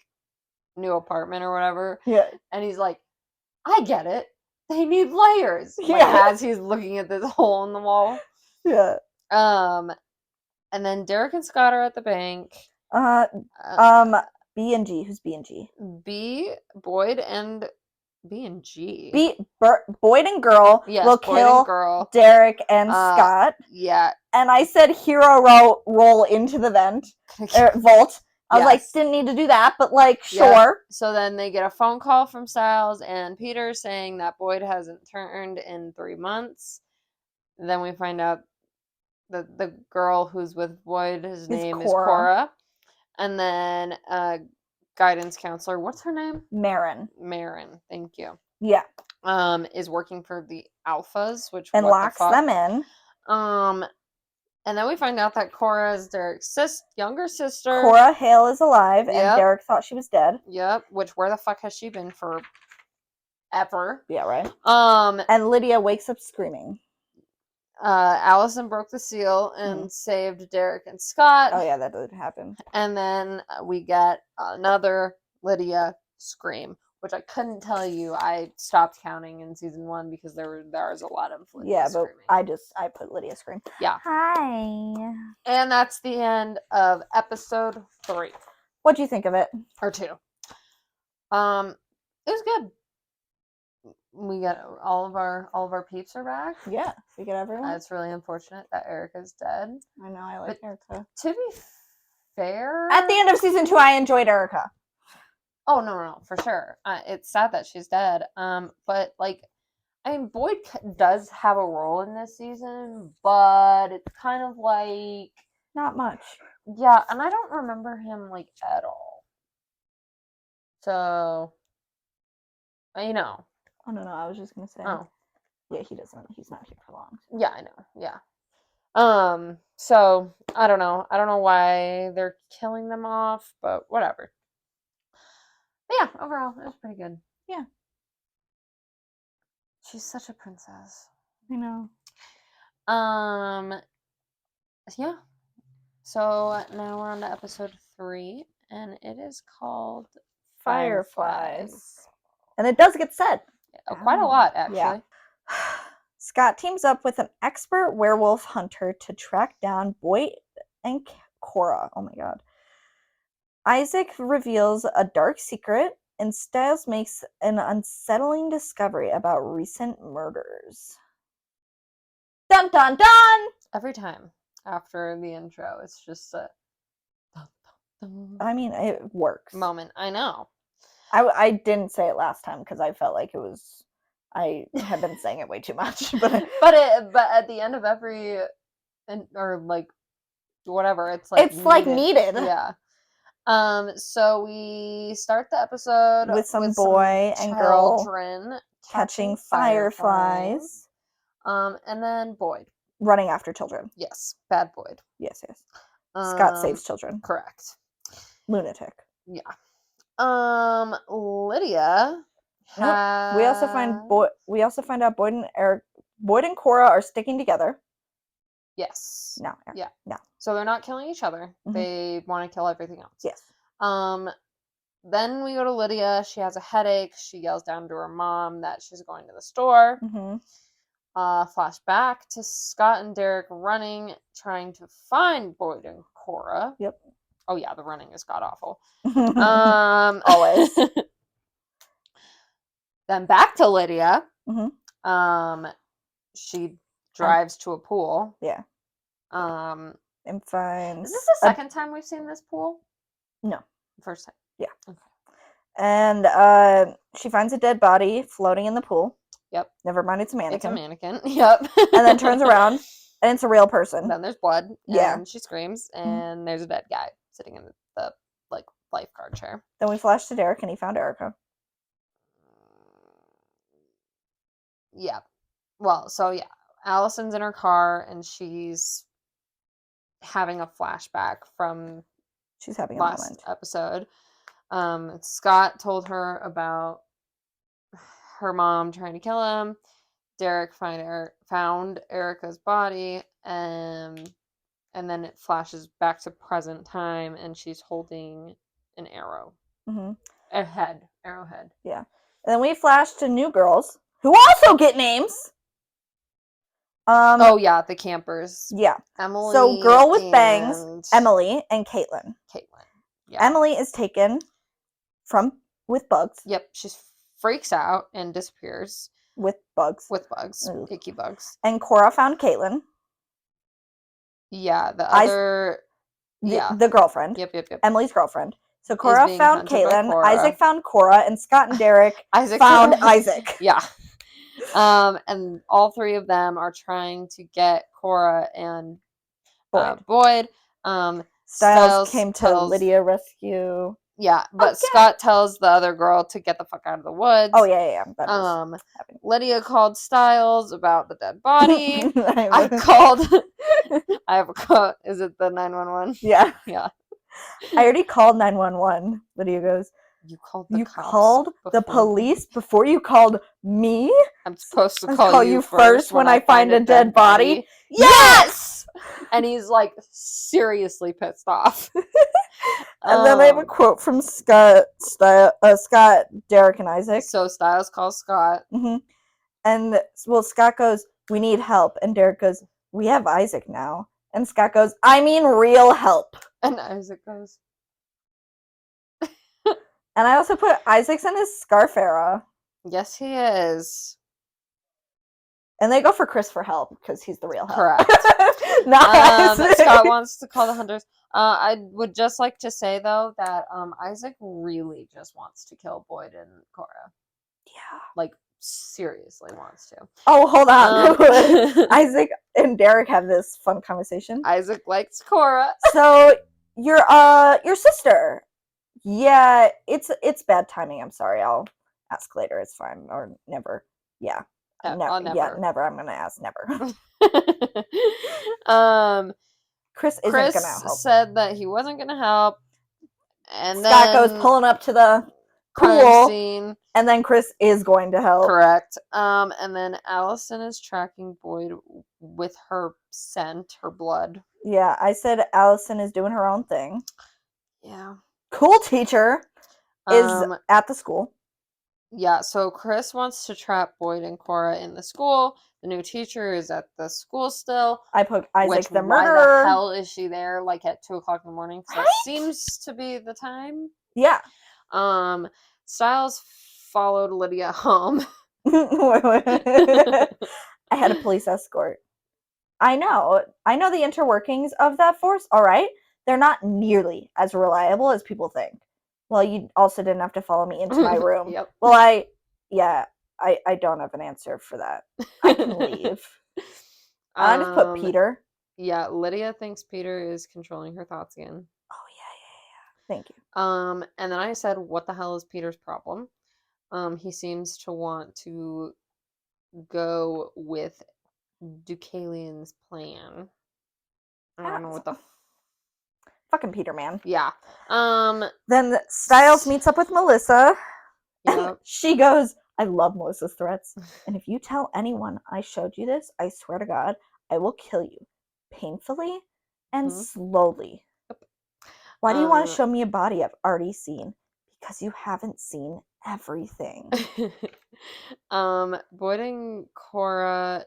new apartment or whatever. Yeah, and he's like, I get it. They need layers. Yeah. Like, as he's looking at this hole in the wall. Yeah. And then Derek and Scott are at the bank. B and G. Who's B and G? Boyd and B and G. Boyd and Girl will kill Derek and Scott. Yeah. And I said hero roll into the vault. I was like, didn't need to do that, but like, sure. Yeah. So then they get a phone call from Stiles and Peter saying that Boyd hasn't turned in 3 months. And then we find out that the girl who's with Boyd, his name is Cora. And then guidance counselor, what's her name? Marin, thank you. Yeah. Is working for the alphas, which and locks them in. And then we find out that Cora is Derek's younger sister. Cora Hale is alive, and Derek thought she was dead. Yep. Which, where the fuck has she been for ever? Yeah, right. And Lydia wakes up screaming. Allison broke the seal and saved Derek and Scott. Oh yeah, that did happen. And then we get another Lydia scream, which I couldn't tell you. I stopped counting in season 1 because there was a lot of Lydia screaming. But I put Lydia scream. Yeah. Hi. And that's the end of episode 3. What'd you think of it? Or 2. It was good. We got all of our peeps are back. Yeah, we get everyone. It's really unfortunate that Erica's dead. I know, I like Erica. To be fair, at the end of season 2, I enjoyed Erica. Oh no, for sure. It's sad that she's dead. But like, I mean, Boyd does have a role in this season, but it's kind of like not much. Yeah, and I don't remember him like at all. So, you know. Oh no, I was just gonna say. Oh, yeah, he's not here for long. Yeah, I know. Yeah. So I don't know why they're killing them off, but whatever. But yeah, overall, it was pretty good. Yeah. She's such a princess. I know. Yeah. So now we're on to episode 3, and it is called Fireflies. And it does get said. Quite a lot, actually. Yeah. Scott teams up with an expert werewolf hunter to track down Boyd and Cora. Oh my god. Isaac reveals a dark secret, and Stiles makes an unsettling discovery about recent murders. Dun dun dun! Every time after the intro, it's just a dun, dun, dun. I mean, it works. Moment. I know. I didn't say it last time because I felt like it was. I have been saying it way too much, but at the end of every, or like, whatever, it's like needed. Yeah. So we start the episode with some boy and girl children catching fireflies. And then Boyd. Running after children. Yes, bad Boyd. Yes. Scott saves children. Correct. Lunatic. Yeah. Lydia. We also find out Boyd and Cora are sticking together. Yes. No. Yeah. No. So they're not killing each other. Mm-hmm. They want to kill everything else. Yes. Then we go to Lydia. She has a headache. She yells down to her mom that she's going to the store. Mm-hmm. Flash back to Scott and Derek running, trying to find Boyd and Cora. Yep. Oh yeah, the running is god awful. Always. Then back to Lydia. Mm-hmm. She drives to a pool. Yeah. And finds. Is this the second time we've seen this pool? No. First time. Yeah. Okay. And she finds a dead body floating in the pool. Yep. Never mind, it's a mannequin. It's a mannequin. Yep. And then turns around, and it's a real person. Then there's blood. Yeah. And she screams, and there's a dead guy sitting in the lifeguard chair. Then we flash to Derek, and he found Erica. Yeah. Well, so yeah, Allison's in her car, and she's having a flashback from last episode. Scott told her about her mom trying to kill him. Derek found Erica's body, and then it flashes back to present time, and she's holding an arrow. Mm-hmm. Arrowhead. Yeah. And then we flash to new girls who also get names. Oh yeah, the campers. Yeah. Emily. So girl with bangs, Emily and Caitlin. Yeah. Emily is taken with bugs. Yep, she freaks out and disappears. With bugs. Ooh. Icky bugs. And Cora found Caitlin. Yeah, the other... The girlfriend. Yep. Emily's girlfriend. So Cora found Caitlin, Isaac found Cora, and Scott and Derek found Isaac. Yeah. And all three of them are trying to get Cora and Boyd. Styles came to Lydia rescue. Yeah, but Scott tells the other girl to get the fuck out of the woods. Oh yeah. Lydia called Styles about the dead body. I have a call. Is it the 911? Yeah. Yeah. I already called 911. Lydia goes, You called the police before you called me? I'm supposed to call you first when I find a dead body? Yes! And he's like seriously pissed off. And then I have a quote from Scott, Derek, and Isaac. So Styles calls Scott. Mm-hmm. And Scott goes, we need help. And Derek goes, we have Isaac now. And Scott goes, I mean real help. And Isaac goes. And I also put Isaac's in his scarf era. Yes, he is. And they go for Chris for help because he's the real help. Correct. Scott wants to call the hunters. I would just like to say, though, that Isaac really just wants to kill Boyd and Cora. Yeah. Like, seriously wants to. Oh, hold on. Isaac and Derek have this fun conversation. Isaac likes Cora. So, your sister. Yeah, it's bad timing. I'm sorry. I'll ask later. It's fine. Or never. Yeah. Never. Yeah, never. I'm going to ask never. Chris isn't going to help. Said that he wasn't going to help. And Scott goes pulling up to the pool scene. And then Chris is going to help. Correct. And then Allison is tracking Boyd with her scent, her blood. Yeah, I said Allison is doing her own thing. Yeah. Cool teacher is at the school. Yeah, so Chris wants to trap Boyd and Cora in the school. The new teacher is at the school still. I put Isaac the murderer. Why the hell is she there like at 2:00 in the morning? So that seems to be the time. Yeah. Styles followed Lydia home. I had a police escort. I know the interworkings of that force. All right. They're not nearly as reliable as people think. Well, you also didn't have to follow me into my room. Yep. Well, I don't have an answer for that. I can leave. I just put Peter. Yeah, Lydia thinks Peter is controlling her thoughts again. Oh, yeah. Thank you. And then I said, what the hell is Peter's problem? He seems to want to go with Deucalion's plan. I don't know what the fucking Peter, man. Yeah. Then Styles meets up with Melissa. Yep. And she goes, I love Melissa's threats. And if you tell anyone I showed you this, I swear to God, I will kill you. Painfully and slowly. Yep. Why do you want to show me a body I've already seen? Because you haven't seen everything. Boyd and Cora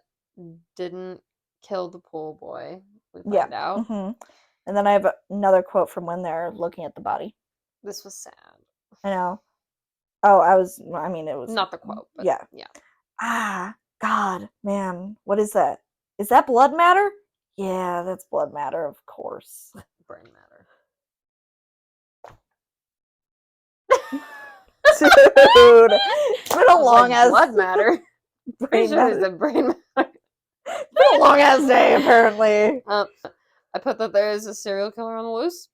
didn't kill the pool boy. We find out. Mm-hmm. And then I have another quote from when they're looking at the body. This was sad. I know. Oh, it was not the quote, but yeah. Ah, God, man. What is that? Is that blood matter? Yeah, that's blood matter, of course. Brain matter. Dude, it's been a long ass blood matter. Pretty sure it's a brain matter. It's been a long ass day, apparently. I put that there is a serial killer on the loose.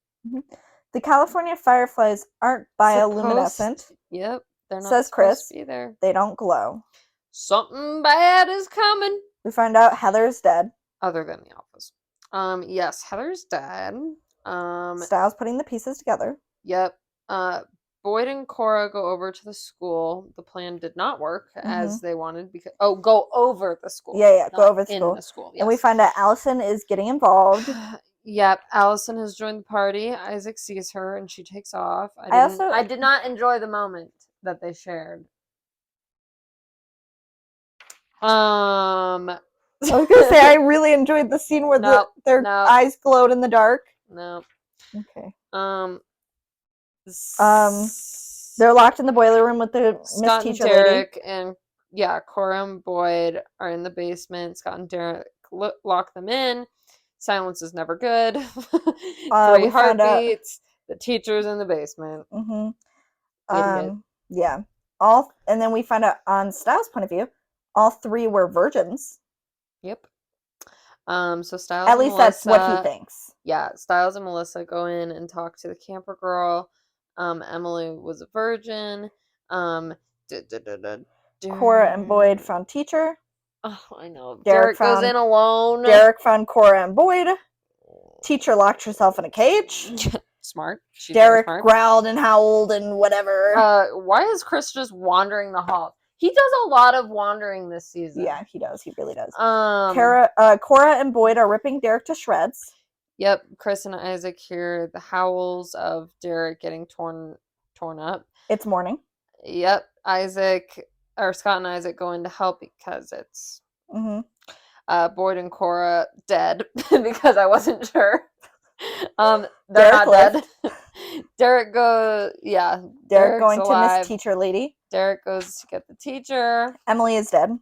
The California fireflies aren't bioluminescent. Yep, they're not says Chris. To be there. They don't glow. Something bad is coming. We find out Heather's dead. Other than the office. Yes, Heather's dead. Styles putting the pieces together. Yep. Boyd and Cora go over to the school. The plan did not work as they wanted because go over the school. Yeah, go over the school. In the school. Yes. And we find out Allison is getting involved. Yep, Allison has joined the party. Isaac sees her and she takes off. I did not enjoy the moment that they shared. I was gonna say I really enjoyed the scene where their eyes glowed in the dark. No. Okay. They're locked in the boiler room with the Miss Teacher and Derek lady. And Cora and Boyd are in the basement. Scott and Derek lock them in. Silence is never good. 3 heartbeats. The teacher's in the basement. Yeah. And then we find out on Styles' point of view, all 3 were virgins. Yep. So Styles at least Melissa, that's what he thinks. Yeah, Styles and Melissa go in and talk to the camper girl. Emily was a virgin. Cora and Boyd found teacher. Oh, I know. Derek goes in alone. Derek found Cora and Boyd. Teacher locked herself in a cage. Smart. Derek growled and howled and whatever. Why is Chris just wandering the halls? He does a lot of wandering this season. Yeah, he does. He really does. Cora and Boyd are ripping Derek to shreds. Yep, Chris and Isaac hear the howls of Derek getting torn up. It's morning. Yep, Scott and Isaac go in to help because it's Boyd and Cora dead because I wasn't sure. They're Derek not dead. Derek goes, Derek going alive. To Miss Teacher lady. Derek goes to get the teacher. Emily is dead.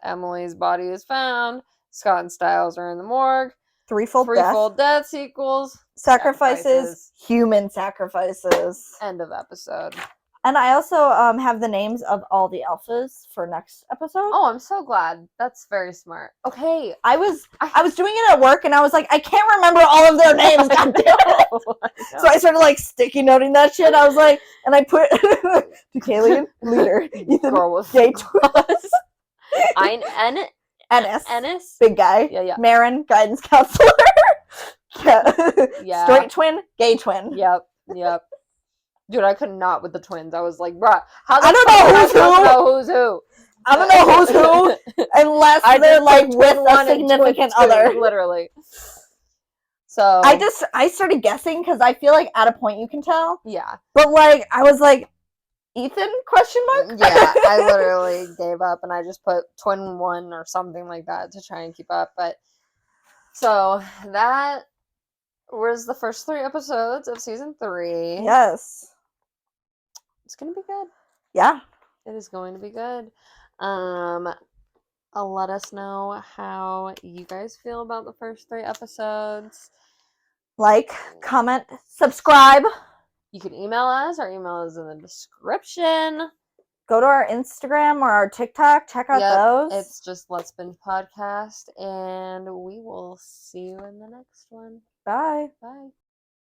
Emily's body is found. Scott and Styles are in the morgue. Threefold death equals sacrifices. Human sacrifices. End of episode. And I also have the names of all the alphas for next episode. Oh, I'm so glad. That's very smart. Okay. I was doing it at work and I was like, I can't remember all of their names. God damn it. So I started like sticky noting that shit. I was like, and I put Keilee, leader, Ethan, gay twins. Ennis, big guy. Yeah. Marin, guidance counselor. Straight twin, gay twin. Yep. Dude, I could not with the twins. I was like, bruh, I don't know who's who. I don't know who's who unless they're like with a significant other. Literally. So I started guessing because I feel like at a point you can tell. Yeah. But like I was like, Ethan ? Yeah, I literally gave up and I just put twin 1 or something like that to try and keep up. But so that was the first 3 episodes of season 3. Yes. It's gonna be good. Yeah. It is going to be good. Let us know how you guys feel about the first 3 episodes. Like, comment, subscribe. You can email us. Our email is in the description. Go to our Instagram or our TikTok. Check out those. It's just Let's Binge Podcast. And we will see you in the next one. Bye. Bye.